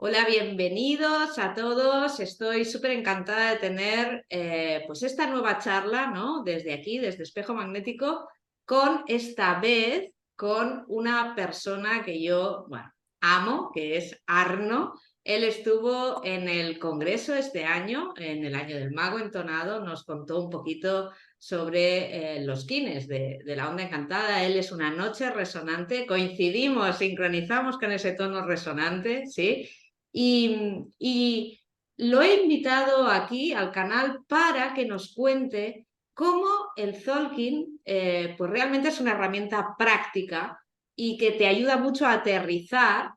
Hola, bienvenidos a todos. Estoy súper encantada de tener pues esta nueva charla, ¿no? Desde aquí, desde Espejo Magnético, con esta vez con una persona que yo, bueno, amo, que es Arno. Él estuvo en el Congreso este año, en el Año del Mago Entonado, nos contó un poquito sobre los kines de la onda encantada. Él es una noche resonante, coincidimos, sincronizamos con ese tono resonante, ¿sí? Y lo he invitado aquí al canal para que nos cuente cómo el Zolkin pues realmente es una herramienta práctica y que te ayuda mucho a aterrizar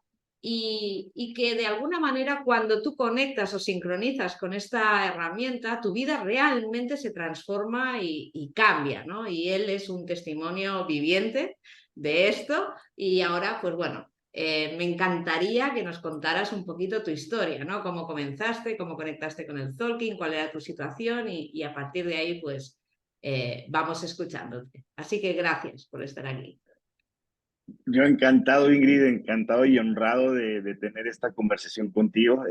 y que de alguna manera cuando tú conectas o sincronizas con esta herramienta, tu vida realmente se transforma y cambia, ¿no? Y él es un testimonio viviente de esto y ahora, pues bueno, me encantaría que nos contaras un poquito tu historia, ¿no? Cómo comenzaste, cómo conectaste con el Tolkien, cuál era tu situación y a partir de ahí, pues, vamos escuchándote. Así que gracias por estar aquí. Yo encantado, Ingrid, encantado y honrado de tener esta conversación contigo.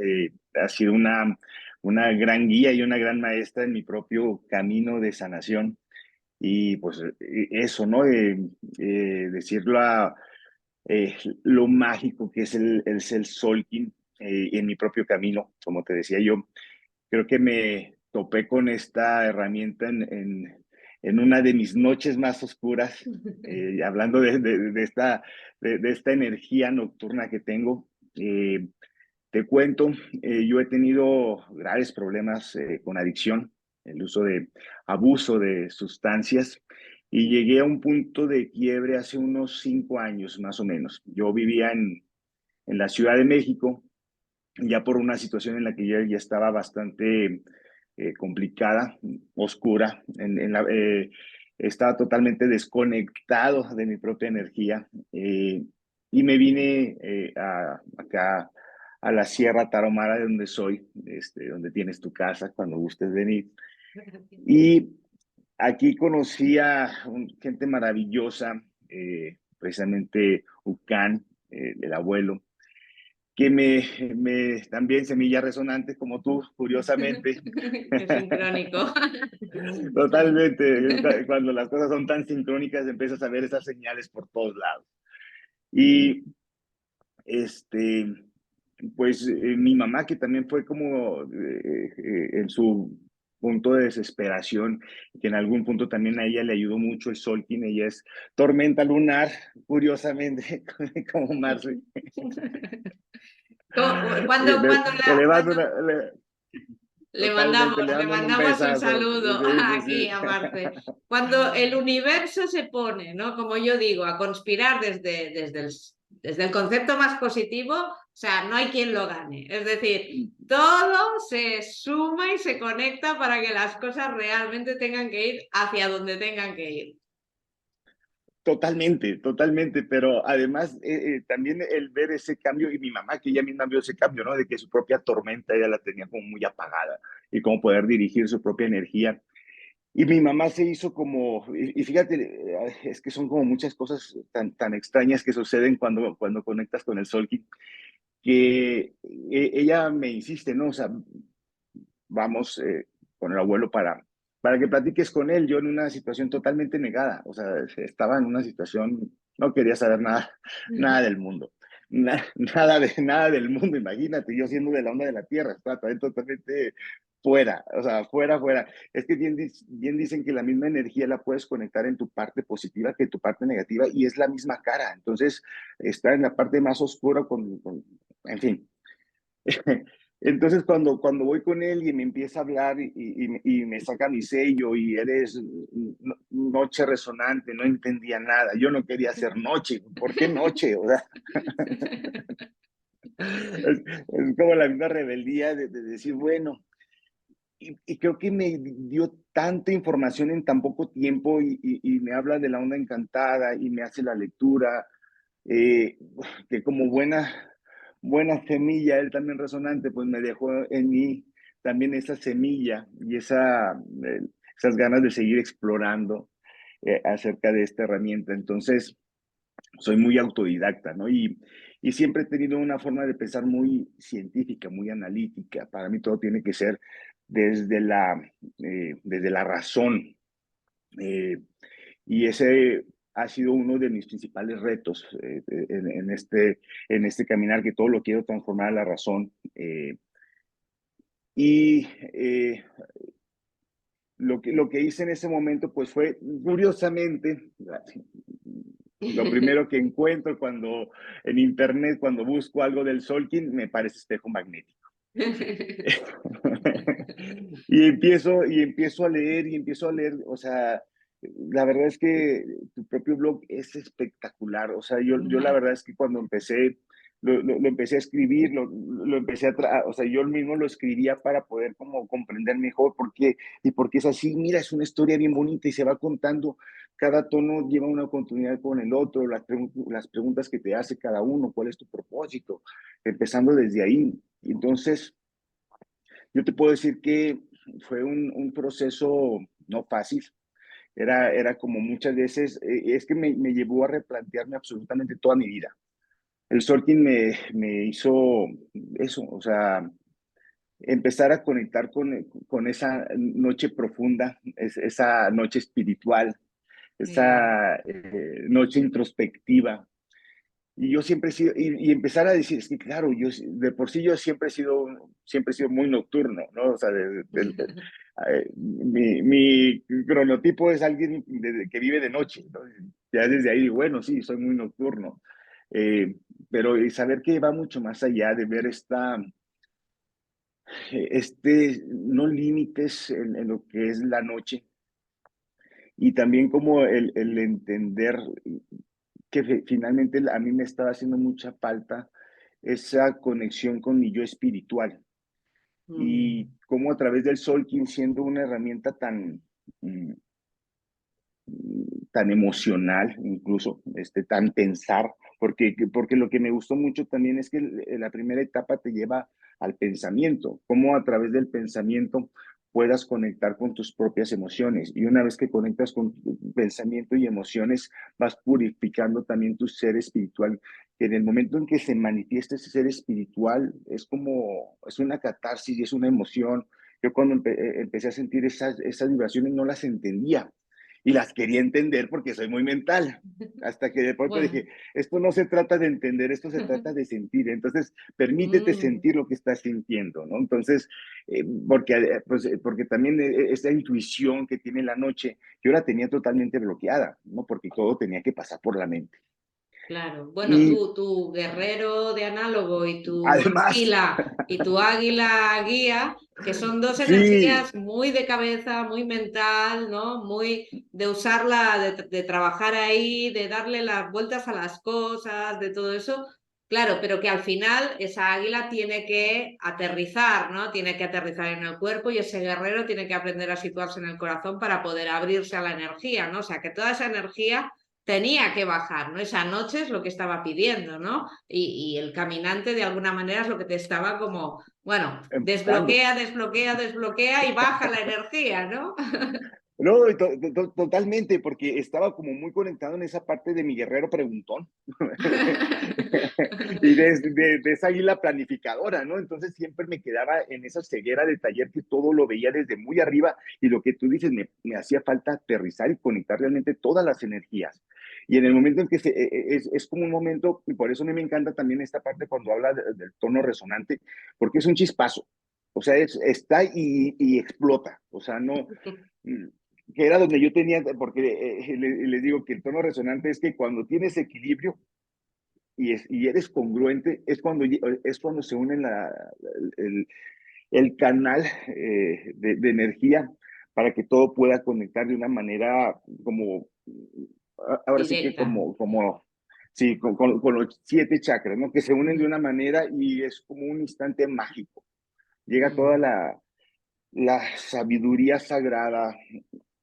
Ha sido una gran guía y una gran maestra en mi propio camino de sanación. Y pues eso, ¿no? Decirlo lo mágico que es el Solkin en mi propio camino. Como te decía yo, creo que me topé con esta herramienta en una de mis noches más oscuras, hablando de esta energía nocturna que tengo. Te cuento, yo he tenido graves problemas con adicción, el uso de abuso de sustancias, y llegué a un punto de quiebre hace unos 5 años más o menos. Yo vivía en la Ciudad de México, ya por una situación en la que yo ya estaba bastante complicada, oscura, estaba totalmente desconectado de mi propia energía, y me vine acá a la Sierra Tarahumara, de donde soy, donde tienes tu casa cuando gustes venir. Y aquí conocí a gente maravillosa, precisamente Ucán, el abuelo, que también semilla resonante como tú, curiosamente. Qué sincrónico. Totalmente, cuando las cosas son tan sincrónicas empiezas a ver esas señales por todos lados. Y este, pues mi mamá, que también fue como en su punto de desesperación, que en algún punto también a ella le ayudó mucho el Solkin. Ella es tormenta lunar, curiosamente, como Marce. Cuando, cuando, Que la, le mando cuando una, totalmente, le le mando un mandamos un besazo. saludo Sí, sí, aquí a Marce. sí. Cuando el universo se pone, ¿no? Como yo digo, a conspirar desde el concepto más positivo, o sea, no hay quien lo gane. Es decir, todo se suma y se conecta para que las cosas realmente tengan que ir hacia donde tengan que ir. Totalmente, totalmente, pero además también el ver ese cambio, y mi mamá que ella misma vio ese cambio, ¿no? De que su propia tormenta ella la tenía como muy apagada y cómo poder dirigir su propia energía. Y mi mamá se hizo como, y fíjate, es que son como muchas cosas tan extrañas que suceden cuando conectas con el Solki, que ella me insiste, ¿no? O sea, vamos con el abuelo para que platiques con él. Yo en una situación totalmente negada, o sea, estaba en una situación, no quería saber nada, nada del mundo. Nada del mundo, imagínate, yo siendo de la onda de la tierra, estaba también totalmente fuera, o sea, fuera. Es que bien dicen que la misma energía la puedes conectar en tu parte positiva que en tu parte negativa y es la misma cara. Entonces, está en la parte más oscura en fin. Entonces, cuando voy con él y me empieza a hablar y me saca mi sello y eres noche resonante, no entendía nada. Yo no quería hacer noche. ¿Por qué noche? O sea, es como la misma rebeldía de decir, bueno, y creo que me dio tanta información en tan poco tiempo y me habla de la onda encantada y me hace la lectura, eh, que como buena semilla, él también resonante, pues me dejó en mí también esa semilla y esas ganas de seguir explorando acerca de esta herramienta. Entonces, soy muy autodidacta, ¿no? Y siempre he tenido una forma de pensar muy científica, muy analítica. Para mí todo tiene que ser desde desde la razón. Eh, y ese ha sido uno de mis principales retos en este caminar, que todo lo quiero transformar a la razón. Y lo que hice en ese momento, pues fue, curiosamente, lo primero que encuentro cuando en internet, cuando busco algo del Solkin, me parece espejo magnético. Y empiezo a leer, o sea, la verdad es que tu propio blog es espectacular. O sea, yo la verdad es que cuando empecé, lo empecé a escribir, lo empecé o sea, yo mismo lo escribía para poder como comprender mejor por qué, y por qué es así. Mira, es una historia bien bonita y se va contando, cada tono lleva una continuidad con el otro, las preguntas que te hace cada uno, cuál es tu propósito, empezando desde ahí. Entonces, yo te puedo decir que fue un proceso no fácil. Era como muchas veces, es que me llevó a replantearme absolutamente toda mi vida. El Sorkin me hizo eso, o sea, empezar a conectar con esa noche profunda, esa noche espiritual, Sí. esa noche introspectiva. Y yo siempre he sido, y empezar a decir, es que claro, yo de por sí yo siempre he sido muy nocturno, ¿no? O sea, mi cronotipo es alguien que vive de noche, ¿no? Ya desde ahí digo, bueno, sí, soy muy nocturno. Eh, pero y saber que va mucho más allá de ver no límites en lo que es la noche, y también como el entender que finalmente a mí me estaba haciendo mucha falta esa conexión con mi yo espiritual, y Mm. cómo a través del Solkin, siendo una herramienta mm, tan emocional, incluso tan pensar, porque lo que me gustó mucho también es que la primera etapa te lleva al pensamiento, cómo a través del pensamiento puedas conectar con tus propias emociones. Y una vez que conectas con tu pensamiento y emociones, vas purificando también tu ser espiritual, que en el momento en que se manifiesta ese ser espiritual, es una catarsis y es una emoción. Yo cuando empecé a sentir esas vibraciones no las entendía, y las quería entender porque soy muy mental. Hasta que de pronto Bueno. dije, esto no se trata de entender, esto se trata de sentir. Entonces, permítete Mm. sentir lo que estás sintiendo, ¿no? Entonces, porque también esa intuición que tiene la noche, yo la tenía totalmente bloqueada, ¿no? Porque todo tenía que pasar por la mente. Claro, bueno, Y tu guerrero de análogo además, y tu águila guía, que son dos sí, energías muy de cabeza, muy mental, ¿no? Muy de usarla, de trabajar ahí, de darle las vueltas a las cosas, de todo eso. Claro, pero que al final esa águila tiene que aterrizar, ¿no? Tiene que aterrizar en el cuerpo y ese guerrero tiene que aprender a situarse en el corazón para poder abrirse a la energía, ¿no? O sea, que toda esa energía tenía que bajar, ¿no? Esa noche es lo que estaba pidiendo, ¿no? Y el caminante de alguna manera es lo que te estaba como, bueno, empujando. desbloquea, desbloquea, desbloquea y baja la energía, ¿no? No, totalmente, porque estaba como muy conectado en esa parte de mi guerrero preguntón y de esa águila planificadora, ¿no? Entonces siempre me quedaba en esa ceguera de taller, que todo lo veía desde muy arriba, y lo que tú dices, me hacía falta aterrizar y conectar realmente todas las energías. Y en el momento en que es como un momento, y por eso a mí me encanta también esta parte cuando habla del tono resonante, porque es un chispazo. O sea, está y explota. O sea, no, que era donde yo tenía, porque les digo que el tono resonante es que cuando tienes equilibrio y eres congruente, es cuando se une el, el canal de energía, para que todo pueda conectar de una manera como, ahora sí que Directa. sí, con los 7 chakras, ¿no? Que se unen de Mm, una manera y es como un instante mágico. Llega toda mm. la sabiduría sagrada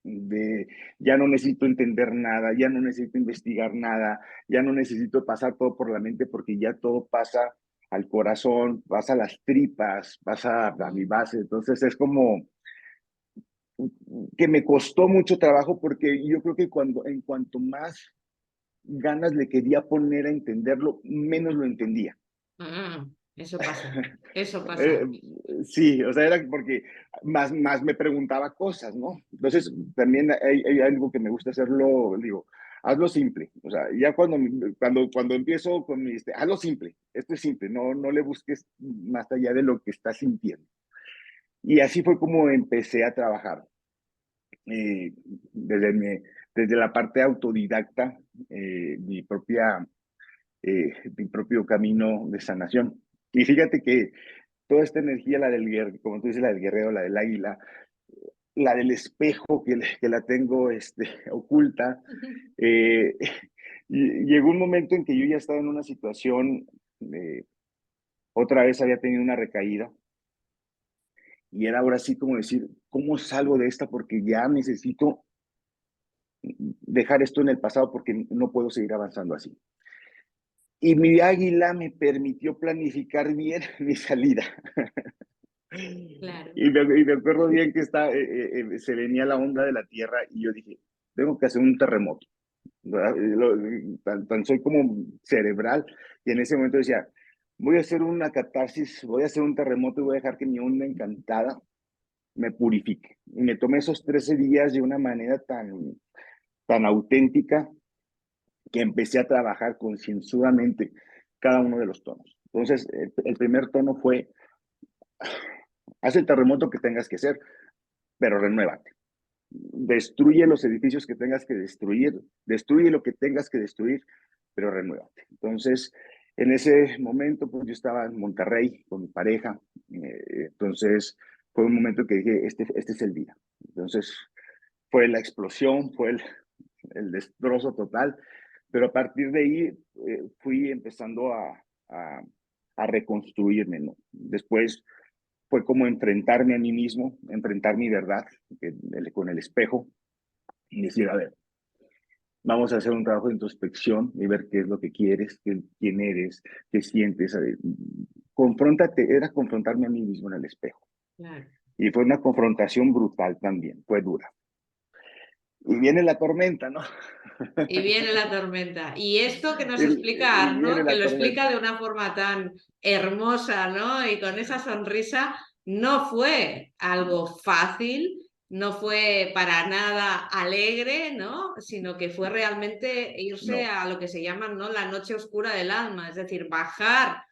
de ya no necesito entender nada, ya no necesito investigar nada, ya no necesito pasar todo por la mente, porque ya todo pasa al corazón, pasa a las tripas, pasa a mi base. Entonces es como que me costó mucho trabajo, porque yo creo que en cuanto más ganas le quería poner a entenderlo, menos lo entendía. Ah, eso pasa, eso Eh, pasa. sí, o sea, era porque más me preguntaba cosas, ¿no? Entonces, también hay algo que me gusta hacerlo, digo, hazlo simple. O sea, ya cuando empiezo con hazlo simple, esto es simple, no le busques más allá de lo que estás sintiendo. Y así fue como empecé a trabajar. Eh, desde, desde la parte autodidacta, mi propio camino de sanación. Y fíjate que toda esta energía, la del guerrero, como tú dices, la del guerrero, la del águila, la del espejo que la tengo oculta, eh, y llegó un momento en que yo ya estaba en una situación, otra vez había tenido una recaída, y era ahora sí como decir, ¿cómo salgo de esta? Porque ya necesito dejar esto en el pasado porque no puedo seguir avanzando así. Y mi águila me permitió planificar bien mi salida. Claro. Y me acuerdo bien que se venía la onda de la Tierra y yo dije, tengo que hacer un terremoto. Tan soy como cerebral y en ese momento decía, voy a hacer una catarsis, voy a hacer un terremoto y voy a dejar que mi onda encantada me purifique. Y me tomé esos 13 días de una manera tan auténtica que empecé a trabajar concienzudamente cada uno de los tonos. Entonces, el primer tono fue, haz el terremoto que tengas que hacer, pero renuévate. Destruye los edificios que tengas que destruir, destruye lo que tengas que destruir, pero renuévate. Entonces, en ese momento, pues yo estaba en Monterrey con mi pareja, entonces fue un momento que dije, este es el día. Entonces, fue la explosión, fue el destrozo total, pero a partir de ahí fui empezando a, a reconstruirme, ¿no? Después fue como enfrentarme a mí mismo, enfrentar mi verdad con el espejo y decir, a ver, vamos a hacer un trabajo de introspección y ver qué es lo que quieres, quién eres, qué sientes. Confróntate, era confrontarme a mí mismo en el espejo. Claro. Y fue una confrontación brutal también, fue dura. Y viene la tormenta, ¿no? Y viene la tormenta. Y esto que nos explica y viene Arno, que la lo explica tormenta. de una forma tan hermosa, ¿no? Y con esa sonrisa, no fue algo fácil, no fue para nada alegre, ¿no? Sino que fue realmente irse No, a lo que se llama, ¿no? La noche oscura del alma, es decir, bajar.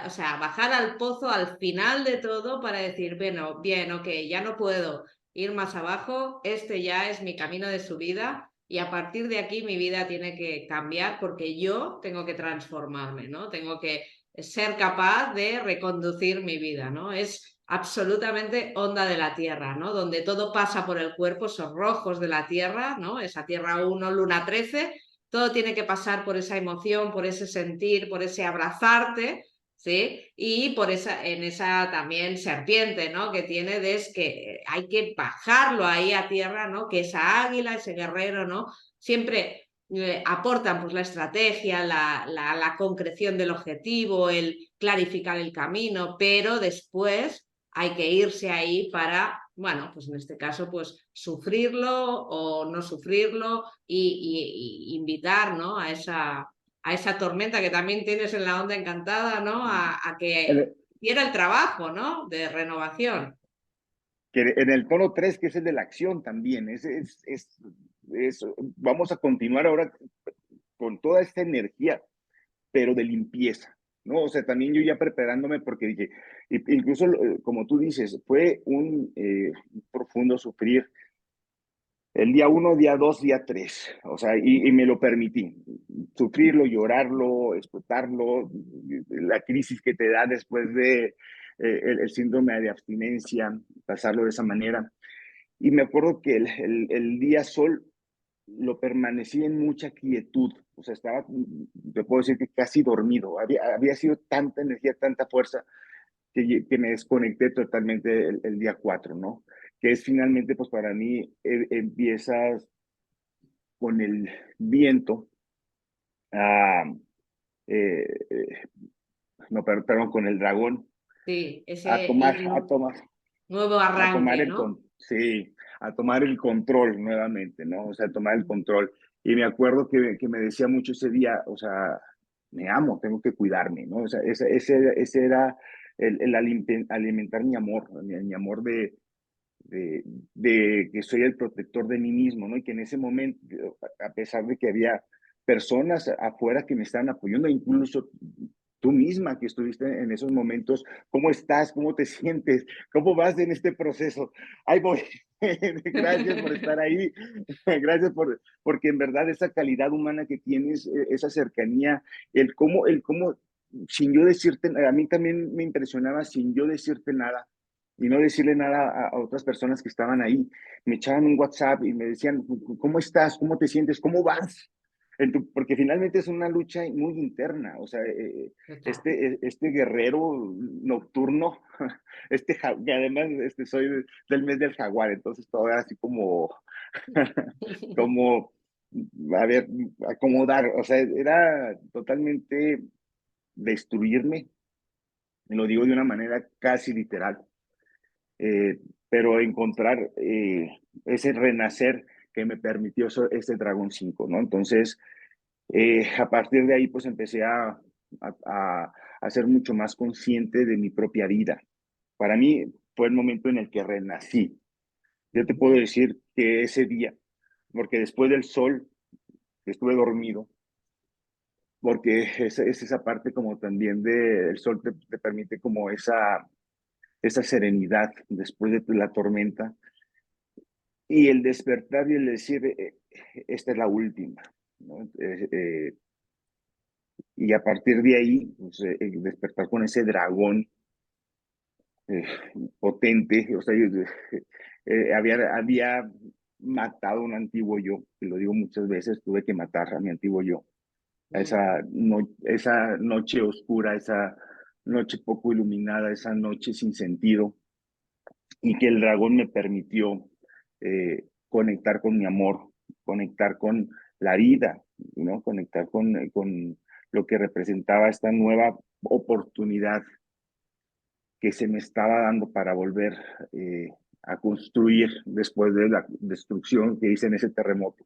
O sea, bajar al pozo al final de todo para decir, bueno, bien, ok, ya no puedo ir más abajo, este ya es mi camino de subida y a partir de aquí mi vida tiene que cambiar porque yo tengo que transformarme, ¿no? Tengo que ser capaz de reconducir mi vida, ¿no? Es absolutamente onda de la tierra, ¿no? Donde todo pasa por el cuerpo, esos rojos de la tierra, ¿no? Esa tierra 1 luna 13 todo tiene que pasar por esa emoción, por ese sentir, por ese abrazarte, ¿sí? Y por en esa también serpiente, ¿no? Que tiene es que hay que bajarlo ahí a tierra, ¿no? Que esa águila, ese guerrero, ¿no? Siempre aportan pues la estrategia, la concreción del objetivo, el clarificar el camino, pero después hay que irse ahí para, bueno, pues en este caso, pues sufrirlo o no sufrirlo y invitar, ¿no? A esa tormenta que también tienes en la onda encantada, ¿no? A que en hiciera el trabajo, ¿no? De renovación. en el tono 3 que es el de la acción también, vamos a continuar ahora con toda esta energía, pero de limpieza, ¿no? O sea, también yo ya preparándome porque dije, incluso como tú dices, fue un profundo sufrir el día 1, día 2, día 3, o sea, y me lo permití, sufrirlo, llorarlo, explotarlo, la crisis que te da después de el síndrome de abstinencia, pasarlo de esa manera. Y me acuerdo que el día sol lo permanecí en mucha quietud, o sea, estaba, te puedo decir que casi dormido, había sido tanta energía, tanta fuerza, que me desconecté totalmente el día 4, ¿no? Que es finalmente, pues para mí, empiezas con el viento, a, no, perdón, con el dragón, Sí, a ese tomar, ir a tomar, nuevo a tomar arranque, ¿no? sí, a tomar el control nuevamente, ¿no? O sea, tomar el control. Y me acuerdo que me decía mucho ese día, o sea, me amo, tengo que cuidarme, ¿no? O sea, ese era alimentar mi amor, mi amor de que soy el protector de mí mismo, ¿no? Y que en ese momento, a pesar de que había personas afuera que me estaban apoyando, incluso tú misma que estuviste en esos momentos, ¿cómo estás? ¿Cómo te sientes? ¿Cómo vas en este proceso? Ahí voy. Gracias por estar ahí. Gracias porque en verdad esa calidad humana que tienes, esa cercanía, el cómo, sin yo decirte, a mí también me impresionaba sin yo decirte nada y no decirle nada a otras personas que estaban ahí. Me echaban un WhatsApp y me decían, ¿cómo estás? ¿Cómo te sientes? ¿Cómo vas? Porque finalmente es una lucha muy interna, o sea, Total. este guerrero nocturno, que además soy del mes del jaguar, entonces todo era así como, como, a ver, acomodar, o sea, era totalmente destruirme, lo digo de una manera casi literal, eh, pero encontrar ese renacer que me permitió ese Dragon 5, ¿no? Entonces, a partir de ahí, pues empecé a ser mucho más consciente de mi propia vida. Para mí fue el momento en el que renací. Yo te puedo decir que ese día, porque después del sol, estuve dormido, porque es esa parte como también del sol te permite como esa serenidad después de la tormenta y el despertar y el decir, esta es la última, ¿no? Y a partir de ahí, pues, despertar con ese dragón eh, potente, o sea, había matado a un antiguo yo, y lo digo muchas veces, tuve que matar a mi antiguo yo, a esa noche oscura, esa noche poco iluminada, esa noche sin sentido, y que el dragón me permitió conectar con mi amor, conectar con la vida, ¿no? Conectar con lo que representaba esta nueva oportunidad que se me estaba dando para volver a construir después de la destrucción que hice en ese terremoto.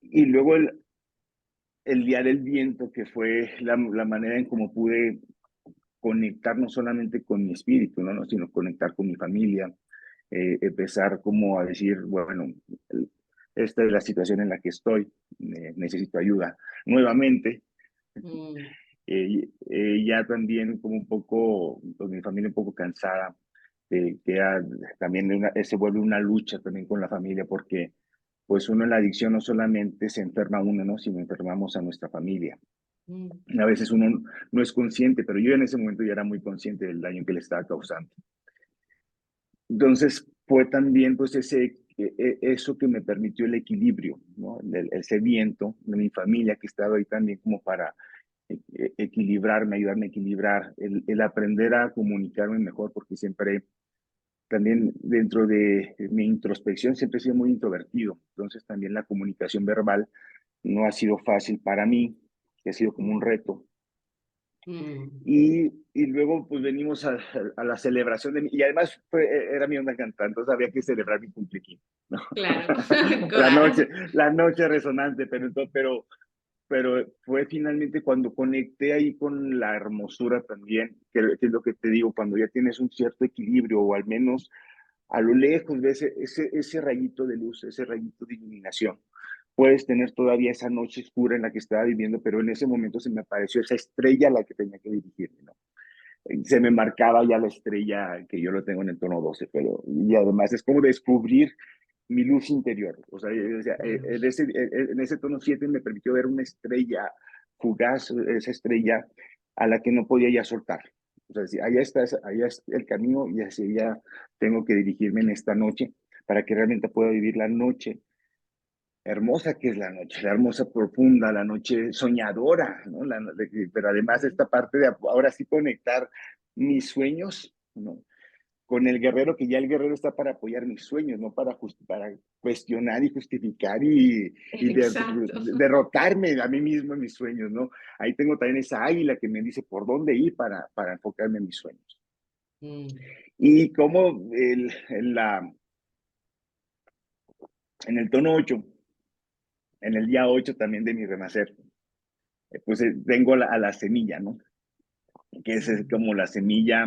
Y luego el día del viento, que fue la manera en cómo pude conectar no solamente con mi espíritu, ¿no? Sino conectar con mi familia, empezar como a decir, bueno, esta es la situación en la que estoy, necesito ayuda nuevamente. Mm, Ya también como un poco, pues mi familia un poco cansada, que también se vuelve una lucha también con la familia, porque pues uno en la adicción no solamente se enferma uno, ¿no? Sino enfermamos a nuestra familia. mm, A veces uno no es consciente, pero yo en ese momento ya era muy consciente del daño que le estaba causando. Entonces fue también pues eso que me permitió el equilibrio, ¿no? Ese viento de mi familia que estaba ahí también como para equilibrarme, ayudarme a equilibrar, el aprender a comunicarme mejor, porque siempre, también dentro de mi introspección, siempre he sido muy introvertido, entonces también la comunicación verbal no ha sido fácil para mí, que ha sido como un reto. mm. Y luego pues venimos a la celebración y además era mi onda cantante, entonces había que celebrar mi cumpleaños, ¿no? Claro, la claro. noche, la noche resonante, pero fue finalmente cuando conecté ahí con la hermosura también, que es lo que te digo, cuando ya tienes un cierto equilibrio o al menos a lo lejos ves ese rayito de luz, ese rayito de iluminación. Puedes tener todavía esa noche oscura en la que estaba viviendo, pero en ese momento se me apareció esa estrella a la que tenía que dirigirme, ¿no? Se me marcaba ya la estrella que yo lo tengo en el tono 12, pero y además es como descubrir mi luz interior. O sea, en ese tono 7 me permitió ver una estrella fugaz, esa estrella a la que no podía ya soltar. O sea, si allá es el camino y hacia allá tengo que dirigirme en esta noche para que realmente pueda vivir la noche hermosa que es la noche, la hermosa profunda, la noche soñadora, ¿no? Pero además Mm. esta parte de ahora sí conectar mis sueños, ¿no? Con el guerrero, que ya el guerrero está para apoyar mis sueños, no para cuestionar y justificar Exacto. derrotarme a mí mismo en mis sueños, ¿no? Ahí tengo también esa águila que me dice por dónde ir para enfocarme en mis sueños. Mm, Y como en el tono 8 en el día 8 también de mi renacer, pues tengo a la semilla, ¿no? Que es como la semilla,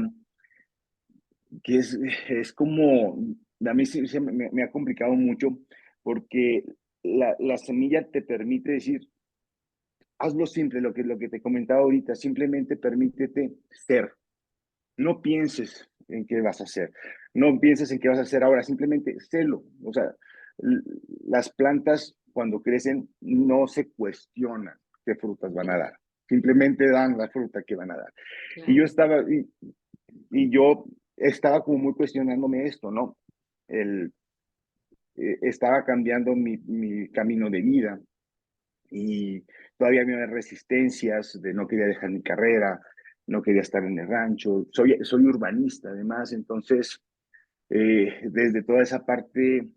que es como, a mí sí me ha complicado mucho porque la semilla te permite decir, hazlo simple, lo que te comentaba ahorita, simplemente permítete ser. No pienses en qué vas a hacer, no pienses en qué vas a hacer ahora, simplemente sélo. O sea, las plantas cuando crecen no se cuestionan qué frutas van a dar, simplemente dan la fruta que van a dar. Y yo Claro, estaba, yo estaba como muy cuestionándome esto, ¿no? El, estaba cambiando mi camino de vida y todavía había resistencias de no quería dejar mi carrera, no quería estar en el rancho, soy urbanista además, entonces desde toda esa parte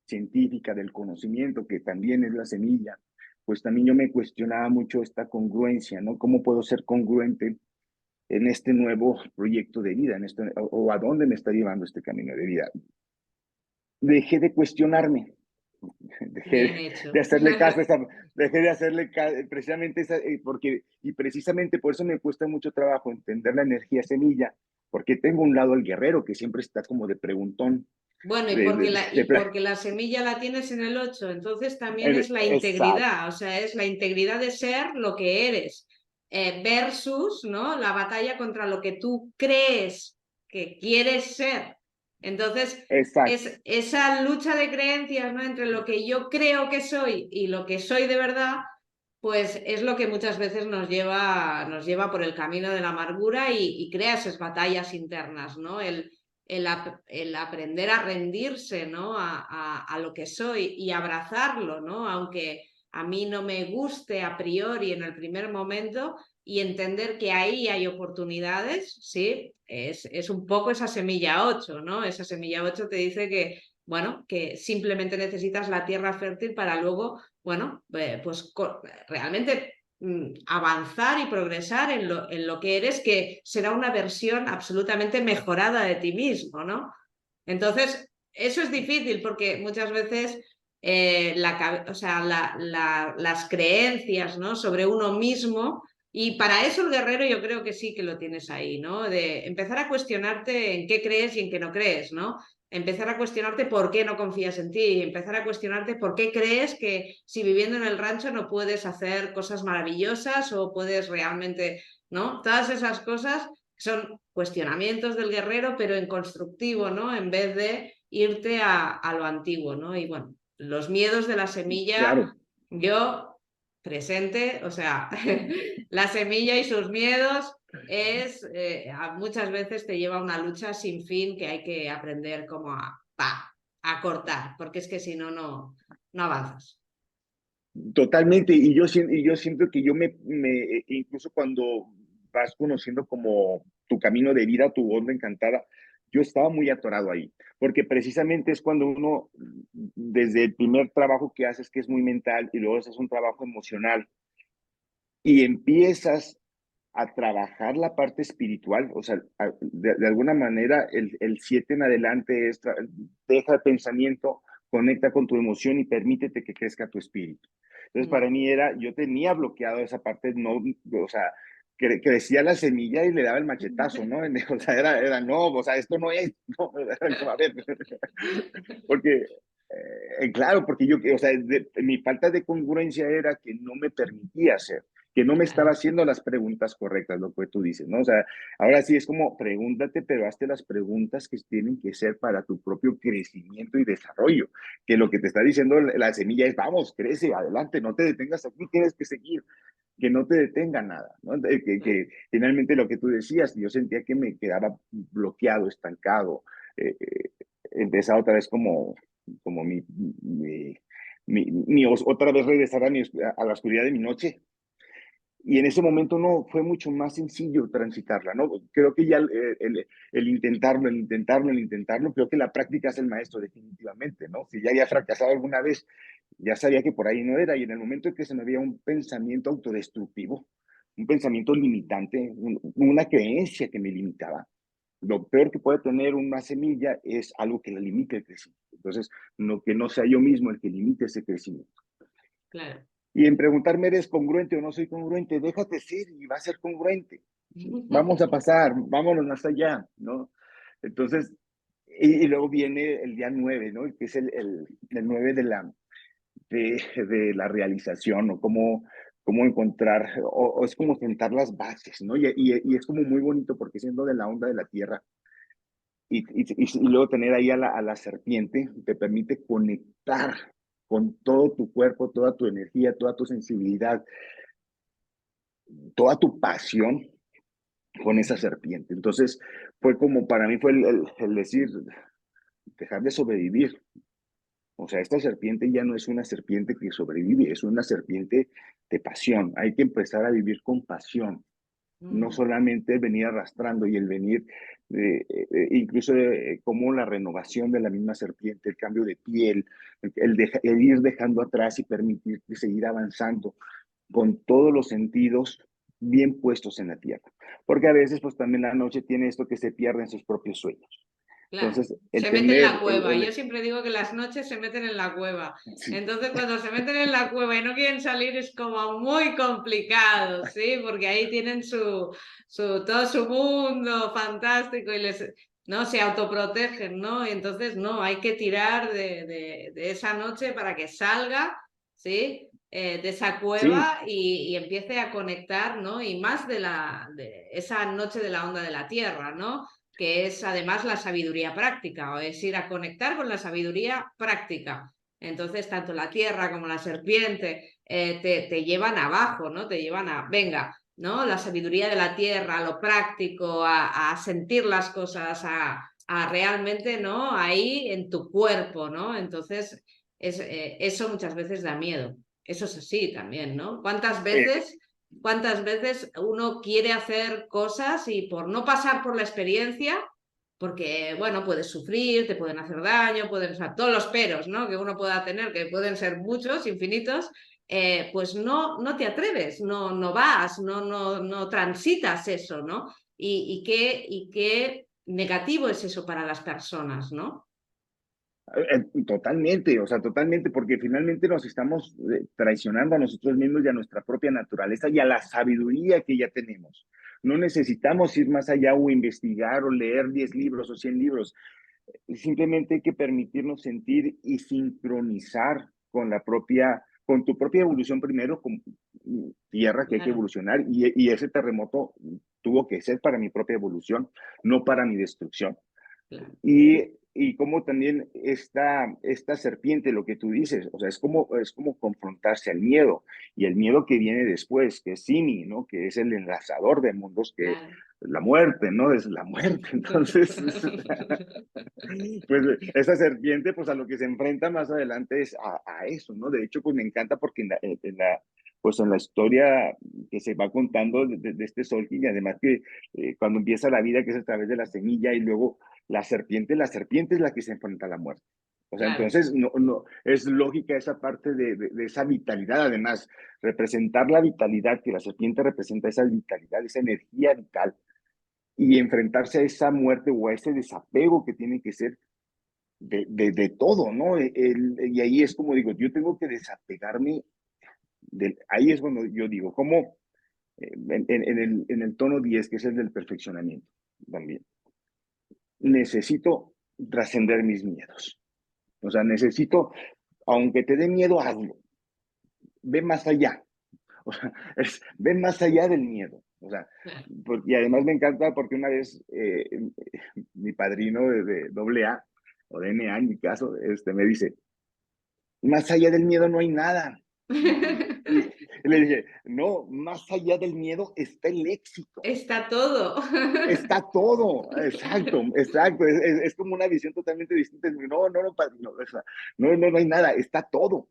científica del conocimiento, que también es la semilla, pues también yo me cuestionaba mucho esta congruencia, ¿no? ¿Cómo puedo ser congruente en este nuevo proyecto de vida, o a dónde me está llevando este camino de vida? Dejé de cuestionarme, bien dejé de hecho. hacerle caso a esa, dejé de hacerle precisamente esa, y precisamente por eso me cuesta mucho trabajo entender la energía semilla, porque tengo un lado el guerrero que siempre está como de preguntón, Bueno, y porque la semilla la tienes en el 8, entonces también es la exacto, integridad, o sea, es la integridad de ser lo que eres, versus, ¿no? La batalla contra lo que tú crees que quieres ser. Entonces, exacto, es esa lucha de creencias, ¿no? Entre lo que yo creo que soy y lo que soy de verdad, pues es lo que muchas veces nos lleva por el camino de la amargura y crea esas batallas internas, ¿no? El aprender a rendirse, ¿no? A lo que soy y abrazarlo, ¿no? Aunque a mí no me guste a priori en el primer momento, y entender que ahí hay oportunidades, ¿sí? Es un poco esa semilla 8, ¿no? Esa semilla 8 te dice que, bueno, que simplemente necesitas la tierra fértil para luego, bueno, pues realmente avanzar y progresar en lo que eres, que será una versión absolutamente mejorada de ti mismo, ¿no? Entonces, eso es difícil porque muchas veces o sea, las creencias, ¿no? Sobre uno mismo, y para eso el guerrero yo creo que sí que lo tienes ahí, ¿no? De empezar a cuestionarte en qué crees y en qué no crees, ¿no? Empezar a cuestionarte por qué no confías en ti, empezar a cuestionarte por qué crees que si viviendo en el rancho no puedes hacer cosas maravillosas o puedes realmente, ¿no? Todas esas cosas son cuestionamientos del guerrero, pero en constructivo, ¿no? En vez de irte a lo antiguo, ¿no? Y bueno, los miedos de la semilla, claro. yo presente, o sea, la semilla y sus miedos es, muchas veces te lleva a una lucha sin fin que hay que aprender como a cortar, porque es que si no, no avanzas. Totalmente, y yo siento que incluso cuando vas conociendo como tu camino de vida, tu onda encantada, yo estaba muy atorado ahí, porque precisamente es cuando uno, desde el primer trabajo que haces, que es muy mental, y luego haces un trabajo emocional, y empiezas a trabajar la parte espiritual, o sea, de alguna manera el 7 en adelante es, deja el pensamiento, conecta con tu emoción y permítete que crezca tu espíritu. Entonces, para Mm. mí era, yo tenía bloqueado esa parte, no, o sea, crecía la semilla y le daba el machetazo, ¿no? O sea, era no, o sea, esto no es, no, a ver, porque, claro, porque yo, o sea, mi falta de congruencia era que no me permitía hacer, que no me estaba Claro. haciendo las preguntas correctas, lo que tú dices, ¿no? O sea, ahora sí es como pregúntate, pero hazte las preguntas que tienen que ser para tu propio crecimiento y desarrollo, que lo que te está diciendo la semilla es, vamos, crece, adelante, no te detengas aquí, tienes que seguir, que no te detenga nada, ¿no? Que finalmente lo que tú decías, yo sentía que me quedaba bloqueado, estancado, empezaba otra vez como otra vez regresar a la oscuridad de mi noche. Y en ese momento no, fue mucho más sencillo transitarla, ¿no? Creo que ya el intentarlo, creo que la práctica es el maestro definitivamente, ¿no? Si ya había fracasado alguna vez, ya sabía que por ahí no era, y en el momento en que se me veía un pensamiento autodestructivo, un pensamiento limitante, una creencia que me limitaba, Lo peor que puede tener una semilla es algo que le limite el crecimiento. Entonces, que no sea yo mismo el que limite ese crecimiento. claro. Y en preguntarme, ¿eres congruente o no soy congruente? Déjate ser y va a ser congruente. Vamos a pasar, vámonos más allá, ¿no? Entonces, y luego viene el día 9, ¿no? Que es el 9 de la realización, o cómo encontrar, o es como sentar las bases, ¿no? Y es como muy bonito porque siendo de la onda de la tierra, y luego tener ahí a la serpiente, te permite conectar con todo tu cuerpo, toda tu energía, toda tu sensibilidad, toda tu pasión con esa serpiente. Entonces, fue como para mí fue el decir, dejar de sobrevivir. O sea, esta serpiente ya no es una serpiente que sobrevive, es una serpiente de pasión. Hay que empezar a vivir con pasión, no Mm, solamente el venir arrastrando y el venir, incluso como la renovación de la misma serpiente, el cambio de piel, el ir dejando atrás y permitir seguir avanzando con todos los sentidos bien puestos en la tierra. Porque a veces, pues también la noche tiene esto que se pierde en sus propios sueños. claro. Entonces, el Se meten en tener, la cueva. Yo siempre digo que las noches se meten en la cueva. sí, Entonces, cuando se meten en la cueva y no quieren salir, es como muy complicado, ¿sí? Porque ahí tienen todo su mundo fantástico y no, se autoprotegen, ¿no? Y entonces, no, hay que tirar de esa noche para que salga, ¿sí? De esa sí, cueva y empiece a conectar, ¿no? Y más de esa noche de la onda de la tierra, ¿no? Que es además la sabiduría práctica, o es ir a conectar con la sabiduría práctica. Entonces, tanto la tierra como la serpiente te llevan abajo, ¿no? Te llevan venga, ¿no? La sabiduría de la tierra, a lo práctico, a sentir las cosas, a realmente, ¿no? Ahí en tu cuerpo, ¿no? Entonces, eso muchas veces da miedo. Eso es así también, ¿no? eh, ¿Cuántas veces uno quiere hacer cosas y por no pasar por la experiencia, porque, bueno, puedes sufrir, te pueden hacer daño, pueden, o sea, todos los peros, ¿no? Que uno pueda tener, que pueden ser muchos, infinitos, pues no te atreves, no vas, no transitas eso, ¿no? Y qué negativo es eso para las personas, ¿no? Totalmente, o sea, totalmente, porque finalmente nos estamos traicionando a nosotros mismos y a nuestra propia naturaleza y a la sabiduría que ya tenemos. No necesitamos ir más allá o investigar o leer 10 libros o 100 libros. Simplemente hay que permitirnos sentir y sincronizar con tu propia evolución primero, con tierra que hay que Claro, evolucionar, y ese terremoto tuvo que ser para mi propia evolución, no para mi destrucción. claro, Y como también esta serpiente, lo que tú dices, o sea, es como confrontarse al miedo, y el miedo que viene después, que es Simi, ¿no? Que es el enlazador de mundos, que claro. la muerte, ¿no? Es la muerte. Entonces, pues esa serpiente, pues a lo que se enfrenta más adelante es a eso, ¿no? De hecho, pues me encanta porque pues en la historia que se va contando de este Solkin, y además que cuando empieza la vida, que es a través de la semilla, y luego la serpiente es la que se enfrenta a la muerte. O sea, Claro, entonces no, es lógica esa parte de esa vitalidad, además, representar la vitalidad, que la serpiente representa esa vitalidad, esa energía vital, y enfrentarse a esa muerte o a ese desapego que tiene que ser de todo, ¿no? Y ahí es como digo, yo tengo que desapegarme, ahí es cuando yo digo, como en el tono 10 que es el del perfeccionamiento también, necesito trascender mis miedos. O sea, necesito, aunque te dé miedo, hazlo. Ve más allá. O sea, ve más allá del miedo. O sea, claro. y además me encanta porque una vez mi padrino de doble A o de NA en mi caso, me dice, más allá del miedo no hay nada. Y le dije, no, más allá del miedo está el éxito. Está todo. Está todo, exacto, exacto. Es como una visión totalmente distinta. No, no, no, padrino, o sea, no hay nada, está todo.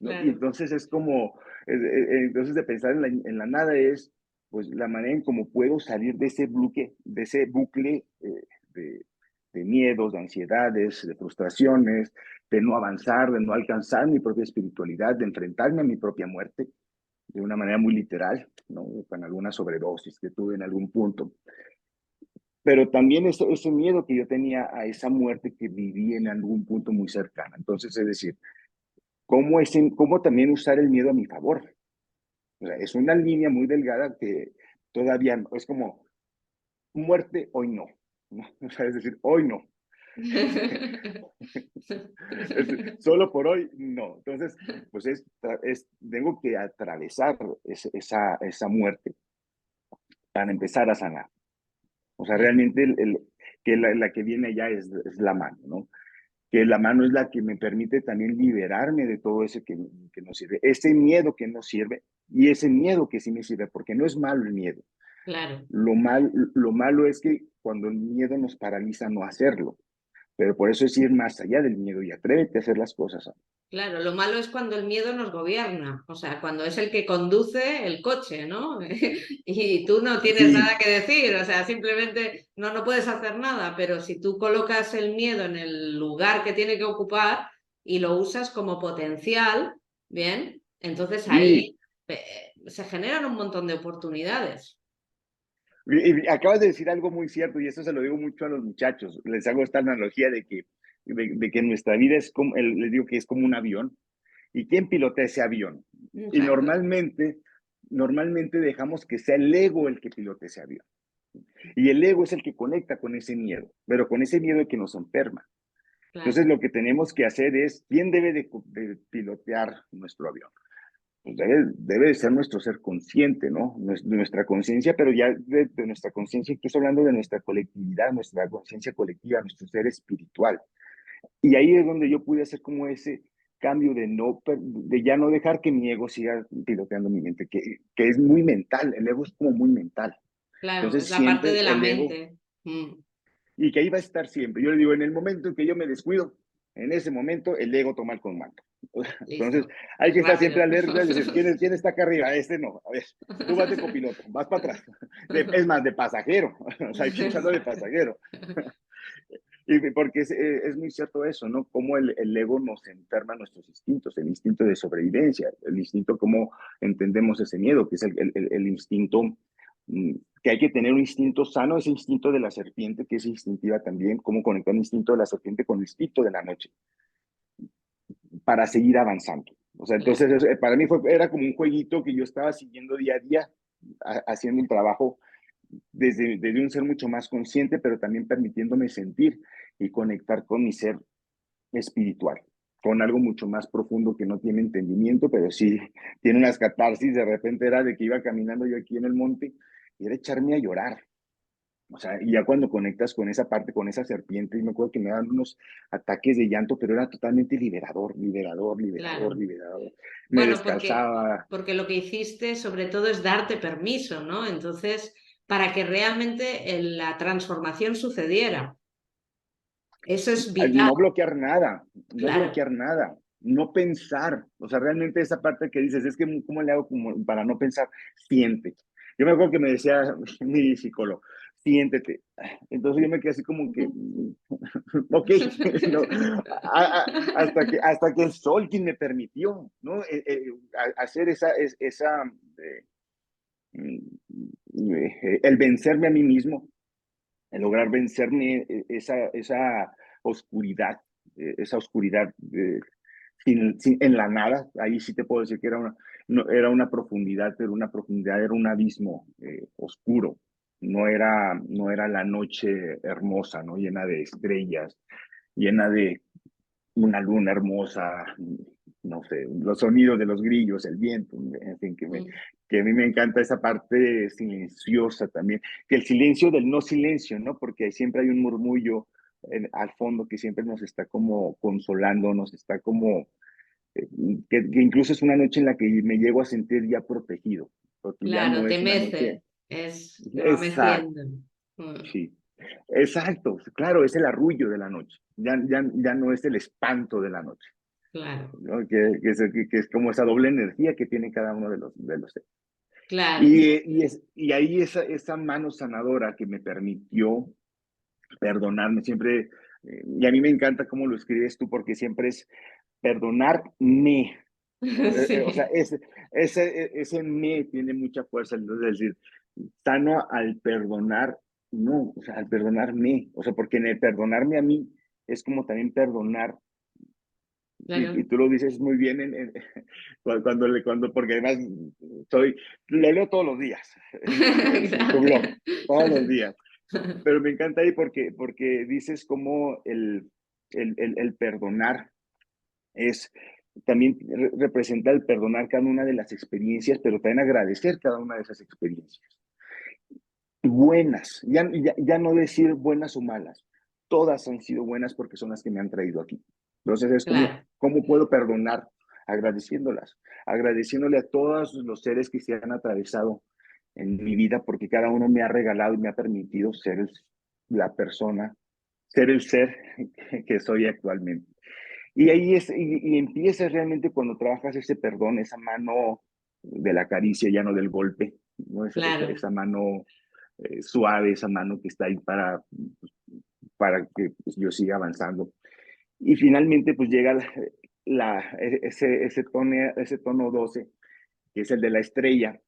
¿No? Y Claro, entonces es como, entonces de pensar en la nada es, pues, la manera en cómo puedo salir de ese bucle de, de miedos, de ansiedades, de frustraciones, de no avanzar, de no alcanzar mi propia espiritualidad, de enfrentarme a mi propia muerte de una manera muy literal, ¿no? Con alguna sobredosis que tuve en algún punto. pero también ese miedo que yo tenía a esa muerte que viví en algún punto muy cercana. Entonces, es decir, cómo también usar el miedo a mi favor. O sea, es una línea muy delgada que todavía es como muerte hoy no, ¿no? O sea, es decir, hoy no. Solo por hoy no. Entonces, pues tengo que atravesar esa muerte para empezar a sanar. O sea, Claro, realmente que la que viene allá es la mano, ¿no? Que la mano es la que me permite también liberarme de todo ese que no sirve, ese miedo que no sirve y ese miedo que sí me sirve, porque no es malo el miedo. claro. Lo malo es que cuando el miedo nos paraliza no hacerlo, pero por eso es ir más allá del miedo y atrévete a hacer las cosas. Claro, lo malo es cuando el miedo nos gobierna, o sea, cuando es el que conduce el coche, ¿no? Y tú no tienes Sí, nada que decir, o sea, simplemente no puedes hacer nada, pero si tú colocas el miedo en el lugar que tiene que ocupar y lo usas como potencial, bien, entonces sí. ahí se generan un montón de oportunidades. Y acabas de decir algo muy cierto y eso se lo digo mucho a los muchachos. Les hago esta analogía de que nuestra vida es como, les digo que es como un avión. ¿Y quién pilotea ese avión? Y Exacto, normalmente dejamos que sea el ego el que pilote ese avión. Y el ego es el que conecta con ese miedo, pero con ese miedo que nos enferma. Entonces claro, lo que tenemos que hacer es, ¿quién debe de pilotear nuestro avión? Pues debe de ser nuestro ser consciente, ¿no? Nuestra conciencia, pero ya de nuestra conciencia, incluso hablando de nuestra colectividad, nuestra conciencia colectiva, nuestro ser espiritual. Y ahí es donde yo pude hacer como ese cambio de ya no dejar que mi ego siga piloteando mi mente, que es muy mental, el ego es como muy mental. claro, Entonces es la parte siempre de la el ego, mente. Mm, y que ahí va a estar siempre. Yo le digo, en el momento en que yo me descuido, en ese momento el ego toma el comando. Entonces listo, hay que estar siempre rápido. alerta y decir, ¿quién está acá arriba? Este no, a ver, tú vas de copiloto, vas para atrás. Es más, de pasajero, o sea, hay que echarlo de pasajero. Y porque es muy cierto eso, ¿no? Cómo el ego nos enferma nuestros instintos, el instinto de sobrevivencia, el instinto, cómo entendemos ese miedo, que es el instinto, que hay que tener un instinto sano, ese instinto de la serpiente, que es instintiva también, cómo conectar el instinto de la serpiente con el instinto de la noche, para seguir avanzando. O sea, Claro. entonces para mí era como un jueguito que yo estaba siguiendo día a día, haciendo el trabajo desde un ser mucho más consciente, pero también permitiéndome sentir y conectar con mi ser espiritual, con algo mucho más profundo que no tiene entendimiento, pero sí tiene unas catarsis. De repente era de que iba caminando yo aquí en el monte y era echarme a llorar. O sea, y ya cuando conectas con esa parte, con esa serpiente, y me acuerdo que me daban unos ataques de llanto, pero era totalmente liberador, liberador, liberador, Claro. liberador. Me Bueno, descalzaba. porque lo que hiciste sobre todo es darte permiso, ¿no? Entonces, para que realmente la transformación sucediera. Eso es vital, No bloquear nada, no claro. bloquear nada, no pensar. O sea, realmente esa parte que dices, es que, ¿cómo le hago como para no pensar? Siente. Yo me acuerdo que me decía mi psicólogo, siéntete. Entonces yo me quedé así como que, ok, no, hasta que el sol quien me permitió, ¿no? Hacer eh, el vencerme a mí mismo, el lograr vencerme oscuridad, esa oscuridad en la nada. Ahí sí te puedo decir que no, era una profundidad, pero una profundidad era un abismo oscuro. No era la noche hermosa, ¿no? Llena de estrellas, llena de una luna hermosa, no sé, los sonidos de los grillos, el viento, en fin, Mm, que a mí me encanta esa parte silenciosa también, que el silencio del no silencio, ¿no? Porque siempre hay un murmullo al fondo que siempre nos está como consolando, nos está como, eh, que incluso es una noche en la que me llego a sentir ya protegido, porque ya claro, no te es una noche. mece, te va Exacto, meciendo. Mm, sí. Exacto, claro, es el arrullo de la noche, ya no es el espanto de la noche, claro, ¿no? Que es como esa doble energía que tiene cada uno de los seres. claro. Y ahí esa mano sanadora que me permitió perdonarme siempre, y a mí me encanta cómo lo escribes tú, porque siempre es perdonarme. O sea, Sí, ese me tiene mucha fuerza, entonces es decir, sano al perdonar. no, o sea, al perdonarme, o sea, porque en el perdonarme a mí es como también perdonar, y Claro. tú lo dices muy bien porque además soy, lo leo todos los días, tu blog, todos los días, pero me encanta ahí porque dices como el perdonar es, también representa el perdonar cada una de las experiencias, pero también agradecer cada una de esas experiencias. Buenas, ya no decir buenas o malas, todas han sido buenas porque son las que me han traído aquí. Entonces es como, Claro, ¿cómo puedo perdonar? Agradeciéndolas, agradeciéndole a todos los seres que se han atravesado en mi vida porque cada uno me ha regalado y me ha permitido ser la persona, ser el ser que soy actualmente. Y ahí y empieza realmente cuando trabajas ese perdón, esa mano de la caricia, ya no del golpe, ¿no? claro. Esa mano suave, esa mano que está ahí para que pues, yo siga avanzando. Y finalmente pues llega ese tono 12, que es el de la estrella,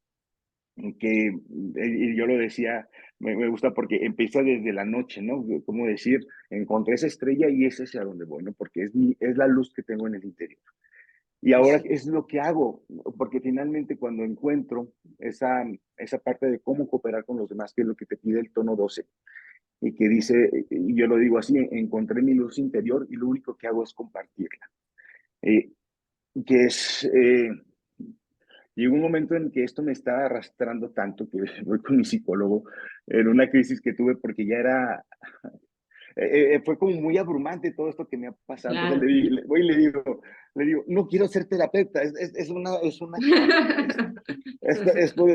que y yo lo decía, me gusta porque empieza desde la noche, ¿no? Como decir, encontré esa estrella y es hacia donde voy, ¿no? Porque es la luz que tengo en el interior. Y ahora Sí. es lo que hago, porque finalmente cuando encuentro esa parte de cómo cooperar con los demás, que es lo que te pide el tono 12, y que dice, y yo lo digo así, encontré mi luz interior y lo único que hago es compartirla. Eh, que es, llegó un momento en que esto me estaba arrastrando tanto que voy con mi psicólogo en una crisis que tuve porque ya era fue como muy abrumante todo esto que me ha pasado. Entonces Claro. voy y le digo, no quiero ser terapeuta, es una carga. Esto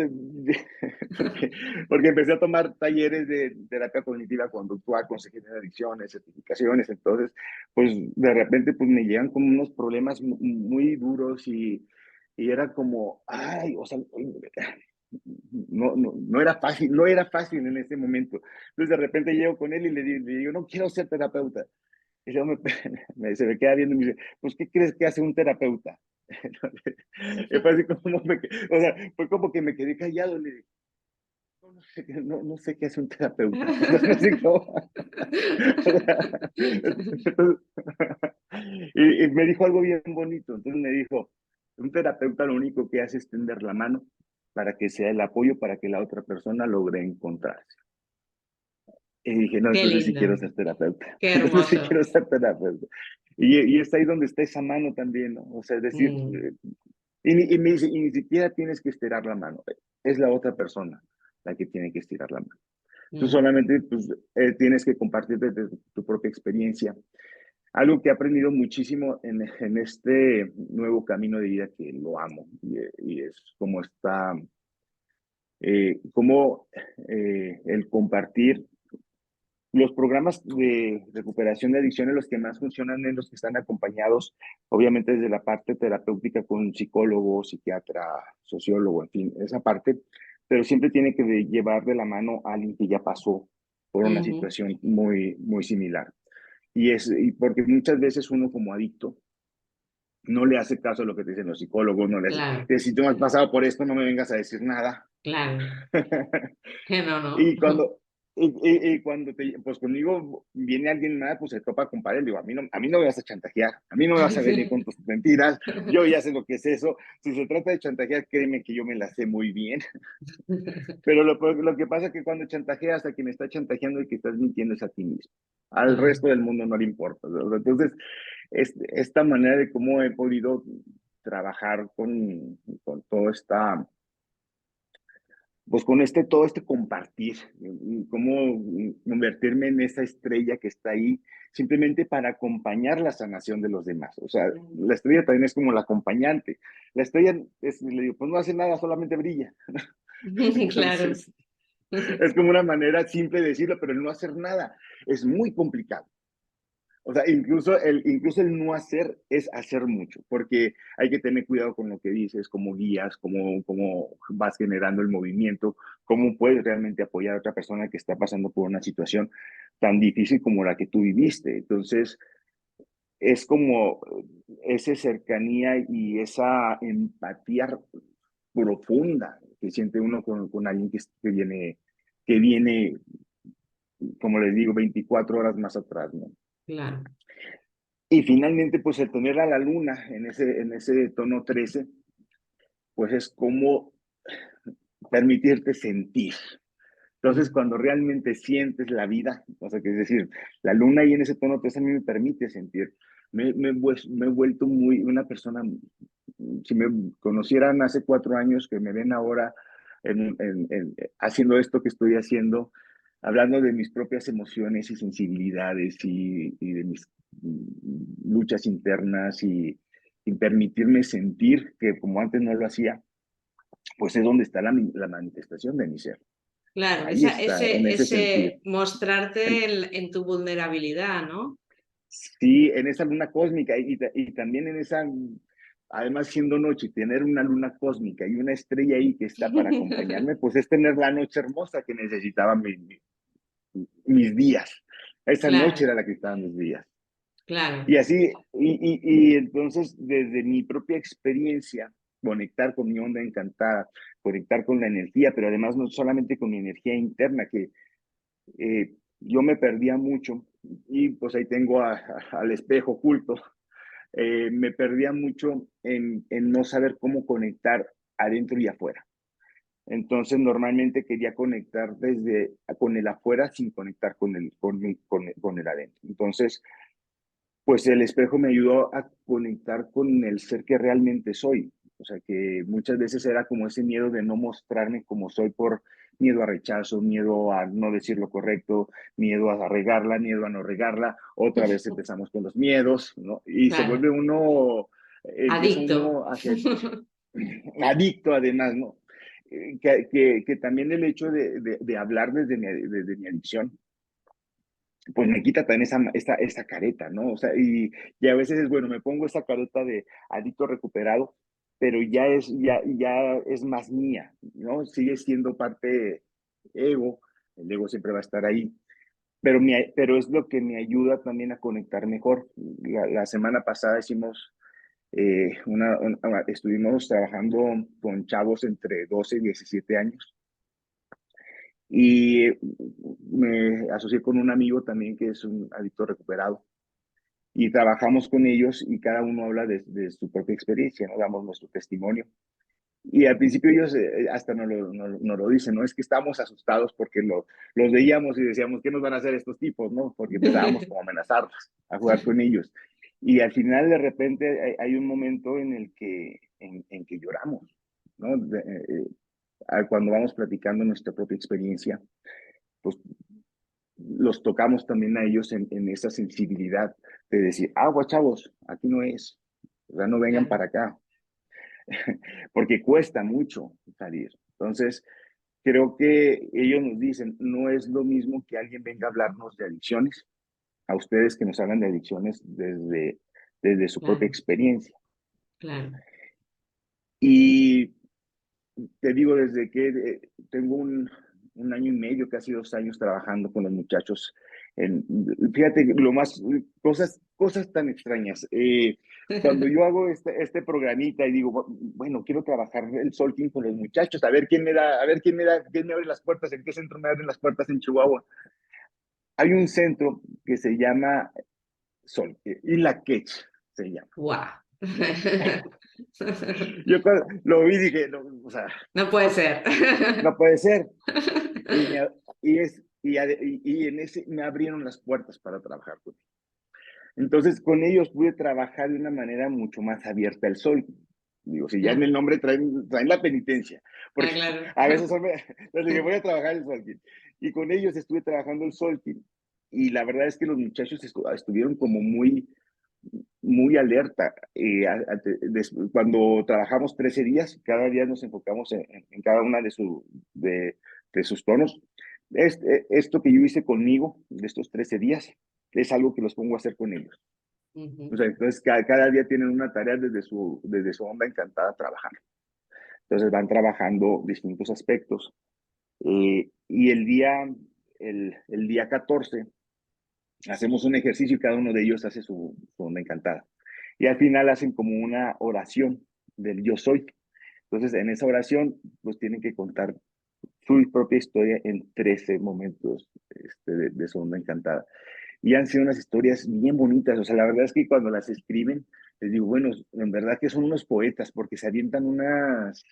porque, porque empecé a tomar talleres de terapia cognitiva conductual, consejería de adicciones, certificaciones. Entonces, pues de repente pues me llegan como unos problemas muy duros y era como, ay, o sea, no era fácil, no era fácil en ese momento. Entonces de repente llego con él y le digo, no quiero ser terapeuta. Y yo se me queda viendo y me dice, pues, ¿qué crees que hace un terapeuta? Y fue así como o sea, fue como que me quedé callado y le dije, no sé qué hace un terapeuta. No sé cómo. Entonces, y me dijo algo bien bonito. Entonces me dijo, un terapeuta lo único que hace es tender la mano para que sea el apoyo para que la otra persona logre encontrarse. Y dije, no, Qué entonces sí quiero lindo, ser terapeuta. qué Entonces sí hermoso. quiero ser terapeuta. Y está ahí donde está esa mano también, ¿no? O sea, es decir, Mm, y me dice, y ni siquiera tienes que estirar la mano, es la otra persona la que tiene que estirar la mano. Tú mm. solamente pues, tienes que compartir desde tu propia experiencia. Algo que he aprendido muchísimo en este nuevo camino de vida que lo amo, y es como está, como el compartir los programas de recuperación de adicciones, los que más funcionan en los que están acompañados, obviamente desde la parte terapéutica con un psicólogo, psiquiatra, sociólogo, en fin, esa parte, pero siempre tiene que llevar de la mano a alguien que ya pasó por una Ujú. situación muy similar. Y porque muchas veces uno como adicto no le hace caso a lo que te dicen los psicólogos, no le hace, Claro, si tú has pasado por esto, no me vengas a decir nada. claro. Que no, no. Y cuando, cuando pues conmigo viene alguien más, pues se topa con pared. Digo, a mí no me vas a chantajear, a mí no me vas a venir con tus mentiras, yo ya sé lo que es eso. Si se trata de chantajear, créeme que yo me la sé muy bien. Pero lo que pasa es que cuando chantajeas a quien está chantajeando y que estás mintiendo es a ti mismo. Al Mm. resto del mundo no le importa, ¿verdad? Entonces, esta manera de cómo he podido trabajar con toda esta pues con todo este compartir, cómo convertirme en esa estrella que está ahí simplemente para acompañar la sanación de los demás. O sea, la estrella también es como la acompañante. La estrella, le digo, pues no hace nada, solamente brilla. Claro. Entonces, es como una manera simple de decirlo, pero el no hacer nada es muy complicado. O sea, incluso el no hacer es hacer mucho, porque hay que tener cuidado con lo que dices, cómo guías, cómo vas generando el movimiento, cómo puedes realmente apoyar a otra persona que está pasando por una situación tan difícil como la que tú viviste. Entonces, es como esa cercanía y esa empatía profunda que siente uno con alguien que viene como les digo, 24 horas más atrás, ¿no? claro. Y finalmente, pues el tener a la luna en ese tono 13, pues es como permitirte sentir. Entonces, Mm. cuando realmente sientes la vida, o sea, que es decir, la luna ahí en ese tono 3 a mí me permite sentir. Me he vuelto una persona, si me conocieran hace 4 años, que me ven ahora haciendo esto que estoy haciendo, hablando de mis propias emociones y sensibilidades y de mis luchas internas y permitirme sentir que como antes no lo hacía, pues es donde está la manifestación de mi ser. Claro, Ahí está, en ese sentir. ese mostrarte en tu vulnerabilidad, ¿no? Sí, en esa luna cósmica y también en esa, además siendo noche, tener una luna cósmica y una estrella ahí que está para acompañarme, pues es tener la noche hermosa que necesitaban mis días. Esa noche Claro, era la que estaban mis días. claro. Y así, y entonces desde mi propia experiencia, conectar con mi onda encantada, conectar con la energía, pero además no solamente con mi energía interna, que yo me perdía mucho y pues ahí tengo al espejo oculto, me perdía mucho en no saber cómo conectar adentro y afuera. Entonces normalmente quería conectar con el afuera sin conectar con el adentro. Entonces, pues el espejo me ayudó a conectar con el ser que realmente soy. O sea, que muchas veces era como ese miedo de no mostrarme como soy por miedo a rechazo, miedo a no decir lo correcto, miedo a regarla, miedo a no regarla. Otra vez empezamos con los miedos, ¿no? Y se Claro, vuelve uno, empieza adicto. uno a ser adicto además, ¿no? Que también el hecho de hablar desde mi adicción pues me quita también esa careta, ¿no? O sea, y a veces es, bueno, me pongo esa careta de adicto recuperado, pero ya es más mía, ¿no? Sigue siendo parte ego, el ego siempre va a estar ahí, pero es lo que me ayuda también a conectar mejor. La semana pasada hicimos, estuvimos trabajando con chavos entre 12 y 17 años y me asocié con un amigo también que es un adicto recuperado y trabajamos con ellos y cada uno habla de su propia experiencia, ¿no? Damos nuestro testimonio. Y al principio ellos hasta no lo dicen, ¿no? Es que estábamos asustados porque los veíamos y decíamos, ¿qué nos van a hacer estos tipos, no? Porque empezábamos como a amenazarlos, a jugar con ellos. Y al final de repente hay un momento en que lloramos, ¿no? Cuando vamos platicando nuestra propia experiencia, pues los tocamos también a ellos en esa sensibilidad de decir, agua, chavos, aquí no es, o sea, no vengan Claro, para acá, porque cuesta mucho salir. Entonces, creo que ellos nos dicen, no es lo mismo que alguien venga a hablarnos de adicciones, a ustedes que nos hablan de adicciones desde su propia claro, experiencia. claro. Y te digo, desde que tengo un año y medio, casi 2 años trabajando con los muchachos. Fíjate, cosas tan extrañas. Cuando yo hago este programita y digo, bueno, quiero trabajar el Soul King con los muchachos, a ver quién me da, a ver quién me abre las puertas, en qué centro me abren las puertas en Chihuahua. Hay un centro que se llama Sol, Isla Quech se llama. Guau. Yo cuando lo vi dije, no, o sea, No puede ser. no puede ser. Y, me, y en ese me abrieron las puertas para trabajar con ellos. Entonces, con ellos pude trabajar de una manera mucho más abierta al sol. Digo, si ya en el Claro, nombre traen la penitencia, ah, porque claro. a veces les dije, voy a trabajar el Solkin. Y con ellos estuve trabajando el Solkin. Y la verdad es que los muchachos estuvieron como muy alerta. Cuando trabajamos 13 días, cada día nos enfocamos en cada una de sus tonos. Esto que yo hice conmigo de estos 13 días es algo que los pongo a hacer con ellos. O Ujú. sea, entonces cada día tienen una tarea desde su onda encantada trabajando. Entonces van trabajando distintos aspectos. Y el día 14 hacemos un ejercicio y cada uno de ellos hace su onda encantada. Y al final hacen como una oración del yo soy. Entonces, en esa oración, pues tienen que contar su propia historia en 13 momentos de su onda encantada. Y han sido unas historias bien bonitas, o sea, la verdad es que cuando las escriben, les digo, bueno, en verdad que son unos poetas, porque se avientan unas,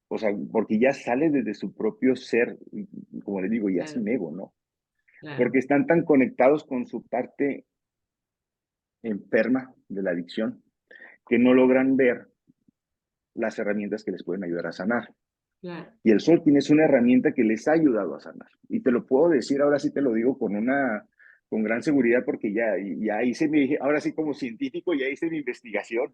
o sea, porque ya sale desde su propio ser, y como les digo, ya Claro, sin ego, ¿no? claro, Porque están tan conectados con su parte enferma de la adicción que no logran ver las herramientas que les pueden ayudar a sanar. claro. Y el Solking es una herramienta que les ha ayudado a sanar. Y te lo puedo decir, ahora sí te lo digo con gran seguridad, porque ya hice ahora sí como científico, ya hice mi investigación.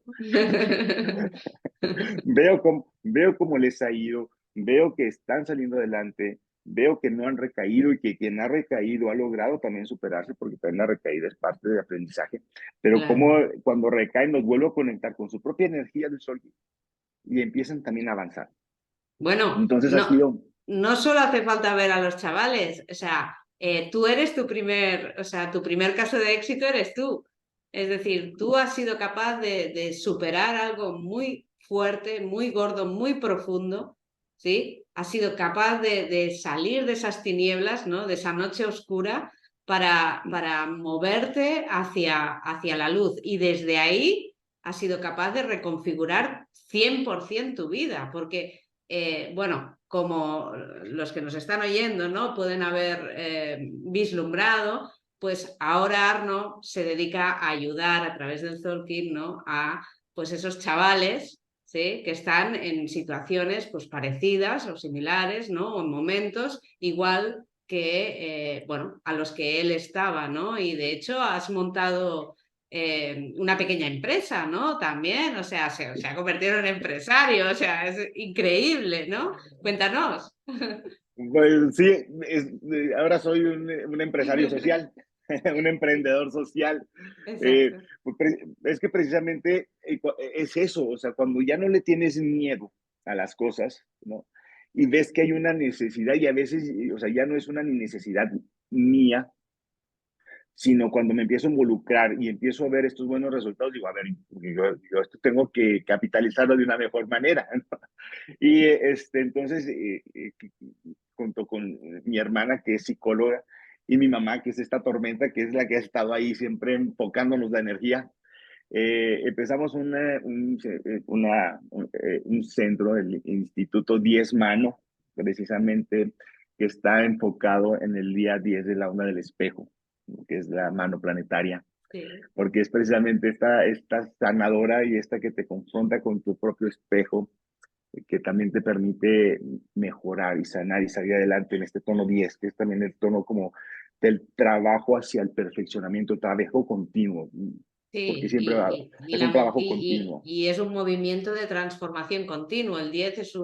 Veo cómo les ha ido, veo que están saliendo adelante, veo que no han recaído y que quien ha recaído ha logrado también superarse, porque también la recaída es parte del aprendizaje, pero como Claro. cuando recaen nos vuelvo a conectar con su propia energía del sol y empiezan también a avanzar. Bueno, Entonces ha no, sido, no solo hace falta ver a los chavales, o sea, tú eres tu primer, o sea, tu primer caso de éxito eres tú. Es decir, tú has sido capaz de superar algo muy fuerte, muy gordo, muy profundo, ¿sí? Has sido capaz de salir de esas tinieblas, ¿no? De esa noche oscura para moverte hacia la luz. Y desde ahí has sido capaz de reconfigurar 100% tu vida, porque bueno, como los que nos están oyendo, ¿no? Pueden haber vislumbrado, pues ahora Arno se dedica a ayudar a través del Zolkin, ¿no? A pues esos chavales, ¿sí? Que están en situaciones pues parecidas o similares, ¿no? O en momentos igual que, bueno, a los que él estaba, ¿no? Y de hecho has montado una pequeña empresa, ¿no? También, o sea, se ha convertido en empresario, o sea, es increíble, ¿no? Cuéntanos. pues sí, ahora soy un empresario social, un emprendedor social. Eh, Exacto. es que precisamente es eso, o sea, cuando ya no le tienes miedo a las cosas, ¿no? Y ves que hay una necesidad y a veces, o sea, ya no es una necesidad mía, sino cuando me empiezo a involucrar y empiezo a ver estos buenos resultados, digo, a ver, yo esto tengo que capitalizarlo de una mejor manera, ¿no? Y entonces, junto con mi hermana, que es psicóloga, y mi mamá, que es esta tormenta, que es la que ha estado ahí siempre enfocándonos la energía, empezamos un centro, el Instituto 10 Mano, precisamente, que está enfocado en el día 10 de la onda del espejo, que es la mano planetaria, Sí, porque es precisamente esta sanadora y esta que te confronta con tu propio espejo, que también te permite mejorar y sanar y salir adelante en este tono 10, que es también el tono como del trabajo hacia el perfeccionamiento, trabajo continuo, porque sí, siempre es un trabajo continuo. y es un movimiento de transformación continuo. El 10 es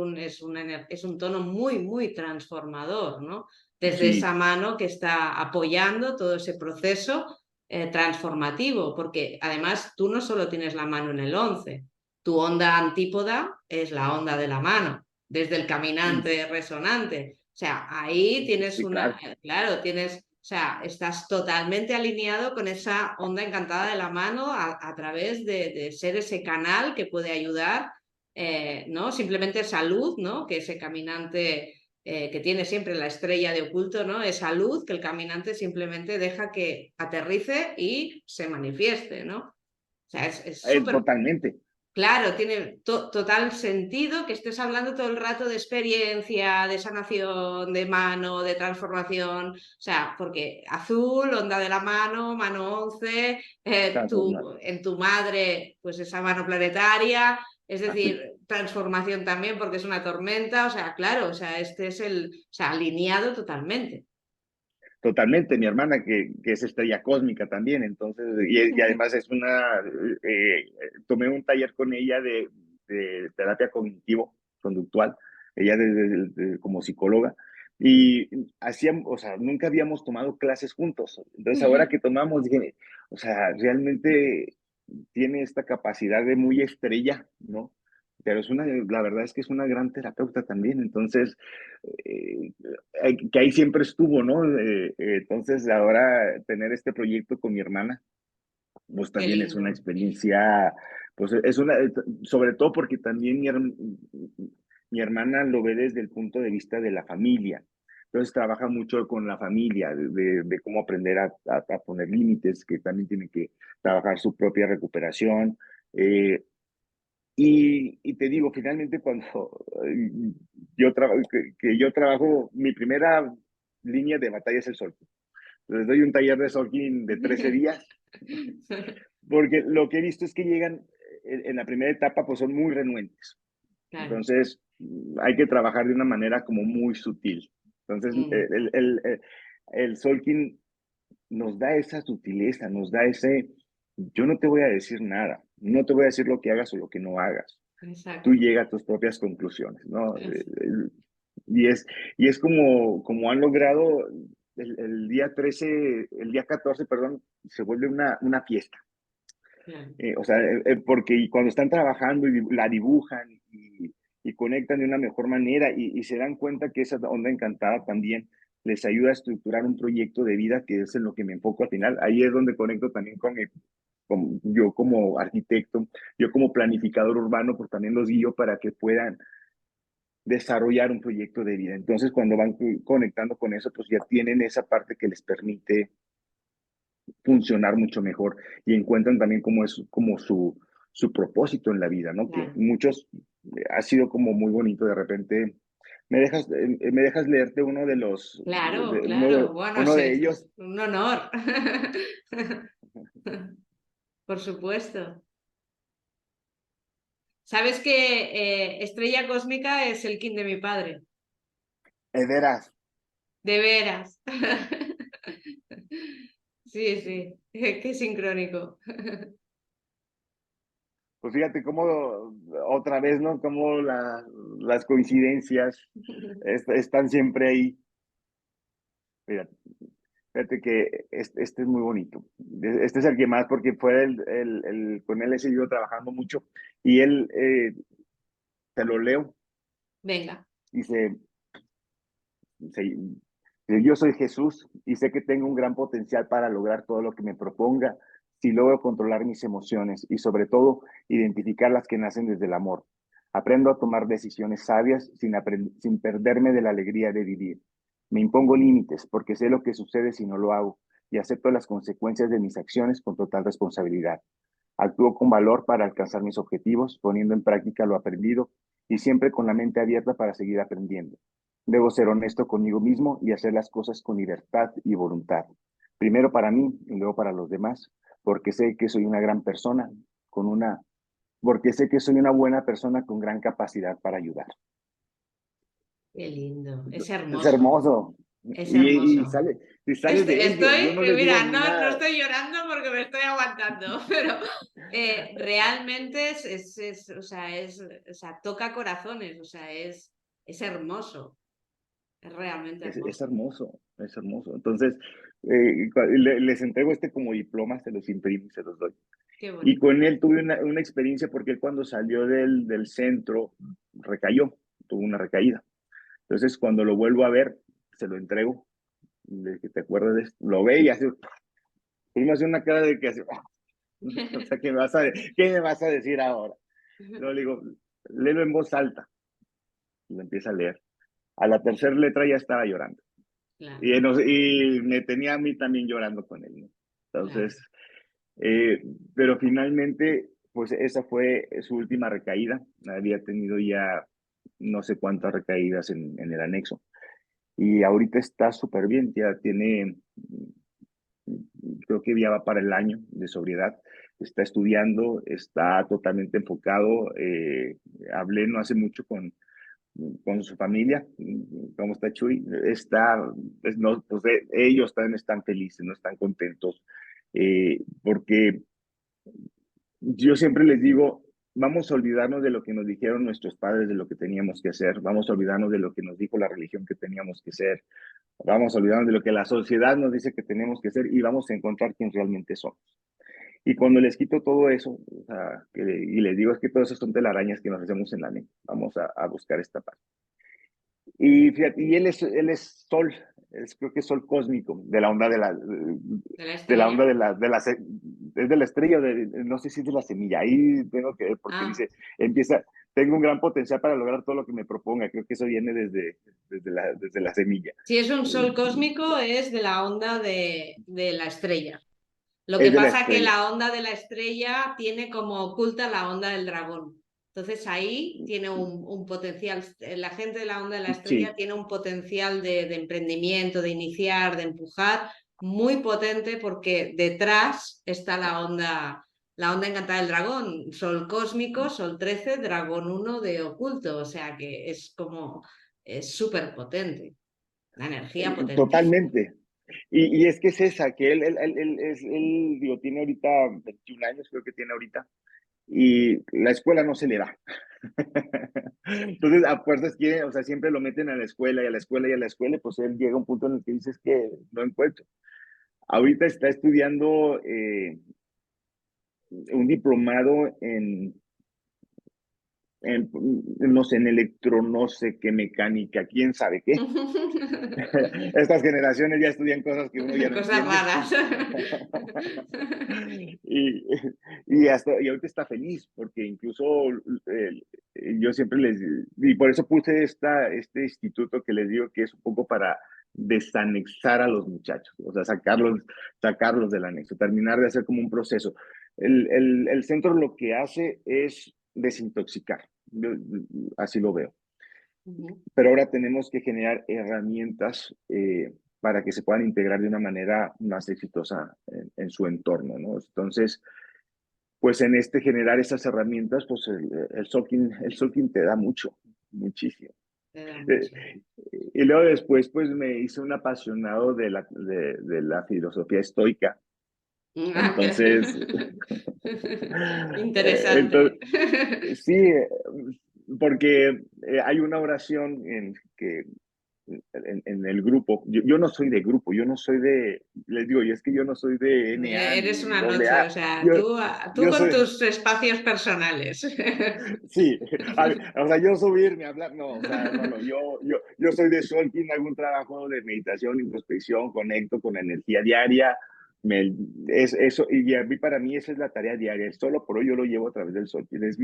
un tono muy, muy transformador, ¿no? Desde esa Sí, mano que está apoyando todo ese proceso transformativo, porque además tú no solo tienes la mano en el 11, tu onda antípoda es la onda de la mano, desde el caminante resonante. O sea, ahí tienes sí, una, claro, claro, tienes, o sea, estás totalmente alineado con esa onda encantada de la mano a través de ser ese canal que puede ayudar, ¿no? Simplemente salud, ¿no? Que ese caminante que tiene siempre la estrella de oculto, ¿no? Esa luz que el caminante simplemente deja que aterrice y se manifieste, ¿no? O sea, es súper totalmente, claro, tiene total sentido que estés hablando todo el rato de experiencia, de sanación, de mano, de transformación. O sea, porque azul, onda de la mano, mano 11, transformar. en tu madre, pues esa mano planetaria, es decir, transformación también porque es una tormenta. O sea, claro, o sea, este es o sea, alineado totalmente. Totalmente, mi hermana que es estrella cósmica también, entonces, y además tomé un taller con ella de terapia cognitivo-conductual, ella como psicóloga, y hacíamos, o sea, nunca habíamos tomado clases juntos, entonces ahora que tomamos, dije, o sea, realmente tiene esta capacidad de muy estrella, ¿no? Pero la verdad es que es una gran terapeuta también, entonces, eh, que ahí siempre estuvo, ¿no? Entonces, ahora tener este proyecto con mi hermana, pues Qué también es una lindo. experiencia, pues sobre todo porque también Mi hermana lo ve desde el punto de vista de la familia. Entonces trabaja mucho con la familia, de cómo aprender a poner límites, que también tiene que trabajar su propia recuperación. Y te digo, finalmente cuando que yo trabajo, mi primera línea de batalla es el solking. Les doy un taller de solking de 13 días, porque lo que he visto es que llegan en la primera etapa, pues son muy renuentes. Claro. Entonces, hay que trabajar de una manera como muy sutil. Entonces, Mm, el Solkin nos da esa sutileza, nos da ese, yo no te voy a decir nada, no te voy a decir lo que hagas o lo que no hagas. Tú exacto. llegas a tus propias conclusiones, ¿no? Es- Y es, y es como han logrado el día 13, el día 14, perdón, se vuelve una fiesta. claro. O sea, porque cuando están trabajando y la dibujan y conectan de una mejor manera y se dan cuenta que esa onda encantada también les ayuda a estructurar un proyecto de vida que es en lo que me enfoco al final. Ahí es donde conecto también con yo como arquitecto, yo como planificador urbano, pues también los guío para que puedan desarrollar un proyecto de vida. Entonces, cuando van conectando con eso, pues ya tienen esa parte que les permite funcionar mucho mejor y encuentran también cómo es como su propósito en la vida, ¿no? Que Claro. muchos ha sido como muy bonito de repente. Me dejas leerte uno de los, Claro, claro. Bueno, uno sí, de ellos. es un honor. Por supuesto. ¿Sabes que Estrella Cósmica es el kin de mi padre? Ederas. De veras. Sí, sí. Qué sincrónico. Pues fíjate cómo otra vez, ¿no? Cómo las coincidencias están siempre ahí. Fíjate, fíjate que este es muy bonito. Este es el que más, porque fue con él he seguido trabajando mucho. Y él, te lo leo, Venga. dice, dice, yo soy Jesús y sé que tengo un gran potencial para lograr todo lo que me proponga si logro controlar mis emociones y sobre todo identificar las que nacen desde el amor. Aprendo a tomar decisiones sabias sin perderme de la alegría de vivir. Me impongo límites porque sé lo que sucede si no lo hago y acepto las consecuencias de mis acciones con total responsabilidad. Actúo con valor para alcanzar mis objetivos, poniendo en práctica lo aprendido y siempre con la mente abierta para seguir aprendiendo. Debo ser honesto conmigo mismo y hacer las cosas con libertad y voluntad. Primero para mí y luego para los demás, porque sé que soy una gran persona con una, porque sé que soy una buena persona con gran capacidad para ayudar. Qué lindo. Es Es hermoso. hermoso. Es Y, y hermoso. sale, y sale de él. Yo no les digo Mira, no nada. estoy llorando porque me estoy aguantando, pero realmente o sea, toca corazones, o sea, es hermoso, es realmente Es hermoso. hermoso, es hermoso. Entonces, les entrego este como diploma, se los imprimo y se los doy. Qué Y bonito. con él tuve una experiencia porque él cuando salió del centro recayó, tuvo una recaída. Entonces, cuando lo vuelvo a ver, se lo entrego. Le dije, ¿te acuerdas de esto? Lo ve y hace, y me hace una cara de que hace, o sea, ¿qué me vas a decir ahora? Luego le digo, léelo en voz alta. Y lo empieza a leer. A la tercera letra ya estaba llorando. Claro, Y me tenía a mí también llorando con él, ¿no? claro. Entonces, eh, pero finalmente, pues esa fue su última recaída. Había tenido ya no sé cuántas recaídas en el anexo. Y ahorita está súper bien, ya tiene, creo que ya va para el año de sobriedad. Está estudiando, está totalmente enfocado. Hablé no hace mucho con su familia, cómo está Chuy, no, pues ellos también están felices, no están contentos, porque yo siempre les digo, vamos a olvidarnos de lo que nos dijeron nuestros padres, de lo que teníamos que hacer, vamos a olvidarnos de lo que nos dijo la religión que teníamos que ser, vamos a olvidarnos de lo que la sociedad nos dice que tenemos que ser y vamos a encontrar quién realmente somos. Y cuando les quito todo eso, o sea, y les digo es que todas esas son telarañas que nos hacemos en la mente, vamos a buscar esta parte. Y fíjate, y él es sol, creo que es sol cósmico, de la onda de la de la estrella. onda es de la estrella, no sé si es de la semilla, ahí tengo que ver porque Ah, dice, empieza, tengo un gran potencial para lograr todo lo que me proponga, creo que eso viene desde la semilla. si es un sol cósmico, es de la onda de la estrella. Lo que Es de la pasa que estrella. la onda de la estrella tiene como oculta la onda del dragón. Entonces ahí tiene un potencial, la gente de la onda de la estrella Sí, tiene un potencial de emprendimiento, de iniciar, de empujar, muy potente porque detrás está la onda encantada del dragón, sol cósmico, sol 13 dragón 1 de oculto, o sea que es como, es súper potente, la energía potentísima. totalmente. Y es que es esa, que digo, tiene ahorita 21 años, creo que tiene ahorita, y la escuela no se le da. Entonces, a fuerzas quiere, o sea, siempre lo meten a la escuela y a la escuela y a la escuela, y pues él llega a un punto en el que dices que no encuentro. Ahorita está estudiando un diplomado no sé, en electro, no sé qué mecánica, quién sabe qué. Estas generaciones ya estudian cosas que uno ya no Cosas entiende. raras. Y, y ahorita está feliz, porque incluso eh, yo siempre y por eso puse este instituto que les digo que es un poco para desanexar a los muchachos, o sea, sacarlos del anexo, terminar de hacer como un proceso. El centro lo que hace es desintoxicar, yo, así lo veo, Ujú, pero ahora tenemos que generar herramientas para que se puedan integrar de una manera más exitosa en su entorno, ¿no? Entonces, pues en generar esas herramientas, pues el Solking te da mucho, muchísimo. te da Eh, mucho. y luego después, pues me hice un apasionado de la filosofía estoica. Ah, Entonces, interesante. entonces sí, porque hay una oración en el grupo. Yo no soy de grupo, yo no soy les digo, y es que yo no soy de NA Eres ni una doble noche, A. o sea, Yo, tú yo con soy, tus espacios personales. sí, o sea, yo subirme a hablar, no, o sea, no, yo soy de Solkin, hago un trabajo de meditación, introspección, conecto con la energía diaria, es eso, y para mí esa es la tarea diaria, solo por hoy yo lo llevo a través del Solkin, es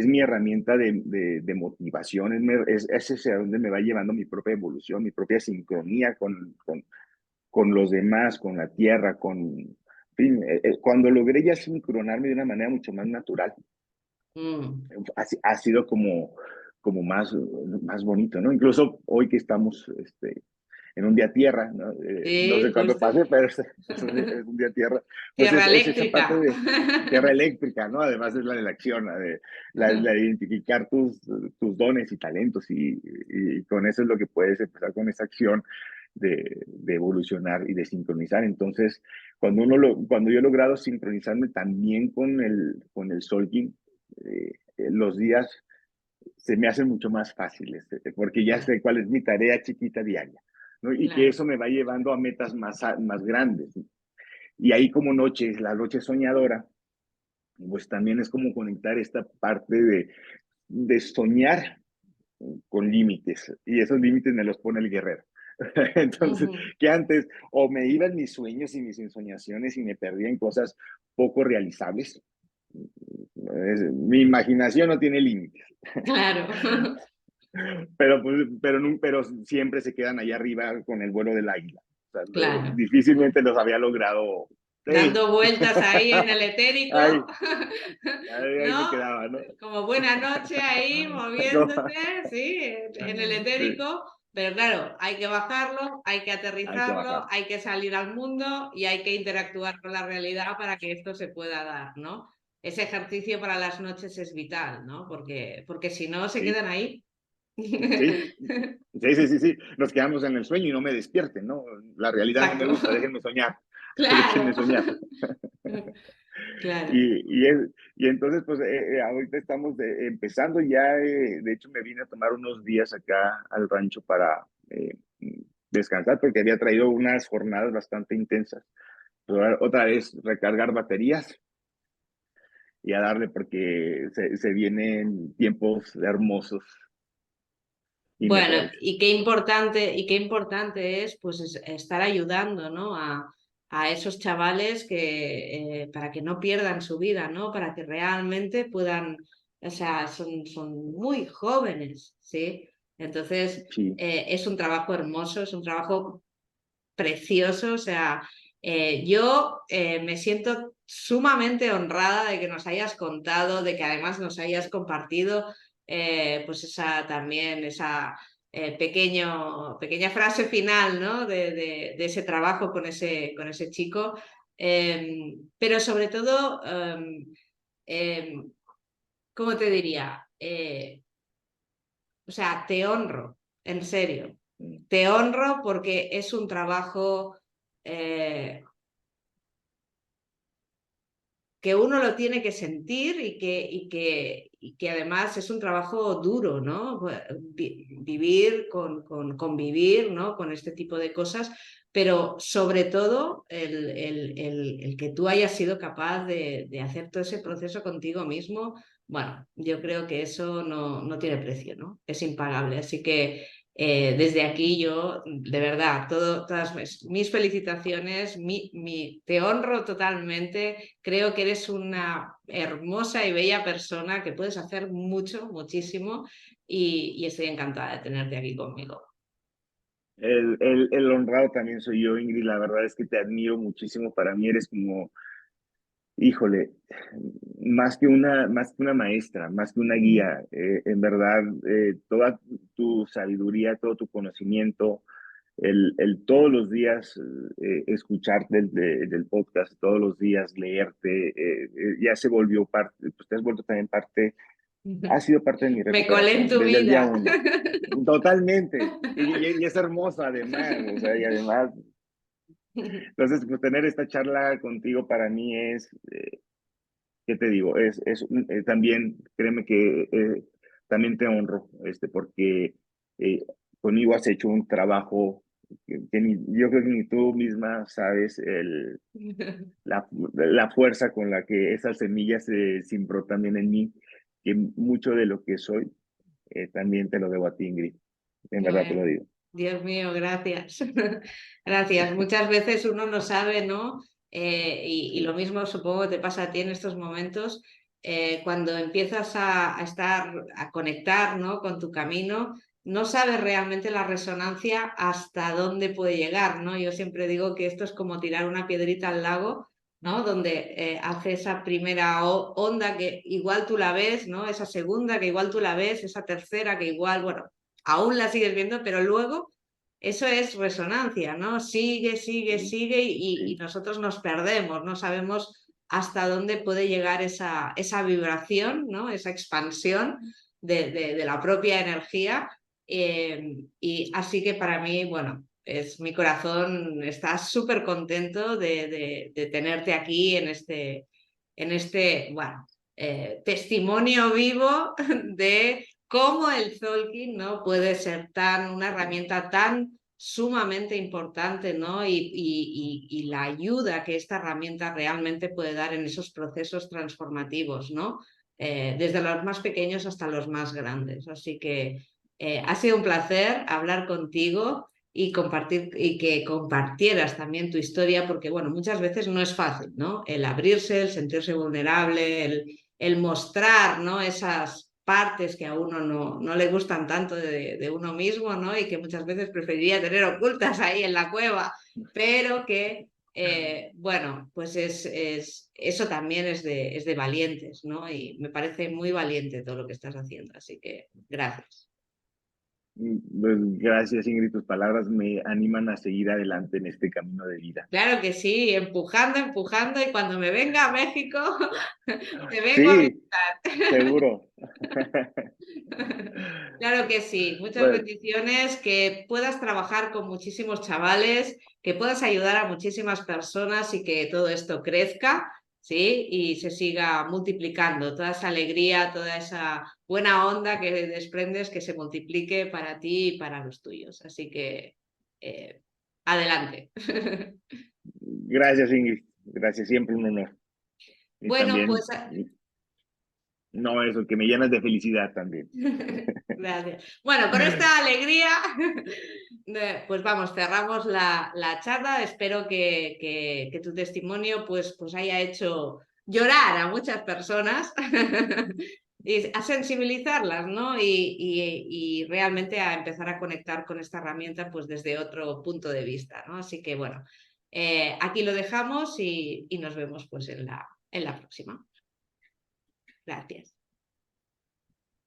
mi herramienta de motivación, es hacia donde me va llevando mi propia evolución, mi propia sincronía con los demás, con la tierra, en fin, cuando logré ya sincronarme de una manera mucho más natural, Mm. ha sido como más bonito, ¿no? Incluso hoy que estamos en un día tierra, ¿no? No Sí, sé cuándo justo. pase, pero es un día tierra, pues Tierra es esa parte eléctrica. de tierra eléctrica, ¿no? Además es la de la acción, la de identificar tus dones y talentos y con eso es lo que puedes empezar con esa acción de evolucionar y de sincronizar. Entonces, cuando yo he logrado sincronizarme también con el Solking, los días se me hacen mucho más fáciles, porque ya Claro, sé cuál es mi tarea chiquita diaria, ¿no? Y que claro. eso me va llevando a metas más grandes. Y ahí como la noche soñadora, pues también es como conectar esta parte de soñar con límites. Y esos límites me los pone el guerrero. Entonces, Ujú. que antes o me iban mis sueños y mis ensoñaciones y me perdía en cosas poco realizables. Mi imaginación no tiene límites. Claro, Pero siempre se quedan allá arriba con el vuelo del águila. O sea, claro. difícilmente los había logrado. Sí, Dando vueltas ahí en el etérico, ahí, ahí me ¿no? quedaba, ¿no? Como buena noche ahí, moviéndote, sí, en el Sí, etérico, pero claro, hay que bajarlo, hay que hay que aterrizarlo, bajar. hay que salir al mundo y hay que interactuar con la realidad para que esto se pueda dar, ¿no? Ese ejercicio para las noches es vital, ¿no? Porque si no, se Sí, quedan ahí. sí, sí. Nos quedamos en el sueño y no me despierten, ¿no? La realidad no me Exacto. gusta, déjenme soñar, déjenme Claro. soñar. Claro. Y entonces, pues ahorita estamos empezando ya, de hecho me vine a tomar unos días acá al rancho para descansar porque había traído unas jornadas bastante intensas. Pero otra vez recargar baterías y a darle porque se vienen tiempos hermosos. y Bueno, mejores. y qué importante es pues estar ayudando, ¿no? A esos chavales que para que no pierdan su vida, ¿no? Para que realmente puedan, o sea, son muy jóvenes, ¿sí? Entonces, Sí, es un trabajo hermoso, es un trabajo precioso, o sea, yo me siento sumamente honrada de que nos hayas contado, de que además nos hayas compartido pues esa también, esa pequeña frase final, ¿no? De ese trabajo con ese chico. Pero sobre todo, ¿cómo te diría? O sea, te honro, en serio. Te honro porque es un trabajo eh, que uno lo tiene que sentir y que además es un trabajo duro, ¿no? Vivir convivir, ¿no? Con este tipo de cosas, pero sobre todo el que tú hayas sido capaz de hacer todo ese proceso contigo mismo, bueno, yo creo que eso no tiene precio, ¿no? Es impagable. Así que desde aquí yo, de verdad, todas mis felicitaciones, te honro totalmente. Creo que eres una hermosa y bella persona que puedes hacer mucho, muchísimo y estoy encantada de tenerte aquí conmigo. el honrado también soy yo, Ingrid. La verdad es que te admiro muchísimo. Para mí eres como, híjole, más que una maestra, más que una guía. En verdad, toda tu sabiduría, todo tu conocimiento, el todos los días escucharte del podcast, todos los días leerte, ya se volvió parte, pues te has vuelto también parte, ha sido parte de mi Me colé en recuperación tu desde el día vida. uno. Totalmente. Y es hermoso además, o sea, y además, entonces, pues tener esta charla contigo para mí es, ¿qué te digo? También, créeme que también te honro, porque eh, conmigo has hecho un trabajo yo creo que ni tú misma sabes la fuerza con la que esas semillas se simbró también en mí, que mucho de lo que soy también te lo debo a ti, Ingrid. En verdad te lo Bueno, digo. Dios mío, gracias. Gracias. Muchas veces uno no sabe, ¿no? Y lo mismo supongo que te pasa a ti en estos momentos, cuando empiezas a estar, a conectar, ¿no? Con tu camino, no sabes realmente la resonancia hasta dónde puede llegar, ¿no? Yo siempre digo que esto es como tirar una piedrita al lago, ¿no? Donde hace esa primera onda que igual tú la ves, ¿no? Esa segunda que igual tú la ves, esa tercera que igual, bueno, aún la sigues viendo, pero luego eso es resonancia, ¿no? Sigue, sigue, Sí, sigue y sí, nosotros nos perdemos, no sabemos hasta dónde puede llegar esa vibración, ¿no? Esa expansión de la propia energía. Y así que para mí, bueno, mi corazón está súper contento de tenerte aquí en este, bueno, testimonio vivo de cómo el Zolkin, ¿no? Puede ser una herramienta tan sumamente importante, ¿no? Y la ayuda que esta herramienta realmente puede dar en esos procesos transformativos, ¿no? Desde los más pequeños hasta los más grandes. Así que ha sido un placer hablar contigo y compartir y que compartieras también tu historia, porque bueno, muchas veces no es fácil, ¿no? El abrirse, el sentirse vulnerable, el mostrar, ¿no? Esas partes que a uno no le gustan tanto de uno mismo, ¿no? Y que muchas veces preferiría tener ocultas ahí en la cueva, pero que, bueno, pues eso también es de valientes, ¿no? Y me parece muy valiente todo lo que estás haciendo, así que gracias. pues, gracias, Ingrid. Tus palabras me animan a seguir adelante en este camino de vida. Claro que sí, empujando, empujando, y cuando me venga a México, te vengo a Sí, visitar. seguro. Claro que sí, muchas Bueno, bendiciones, que puedas trabajar con muchísimos chavales, que puedas ayudar a muchísimas personas y que todo esto crezca, ¿sí? Y se siga multiplicando, toda esa alegría, toda esa buena onda que desprendes, que se multiplique para ti y para los tuyos. Así que adelante. gracias, Ingrid. Gracias, siempre un honor. Y Bueno, también, pues no, eso, que me llenas de felicidad también. Gracias. Bueno, con esta alegría, pues vamos, cerramos la charla. Espero que tu testimonio pues haya hecho llorar a muchas personas y a sensibilizarlas, ¿no? Y realmente a empezar a conectar con esta herramienta pues desde otro punto de vista, ¿no? Así que bueno, aquí lo dejamos y nos vemos pues en la próxima. Gracias.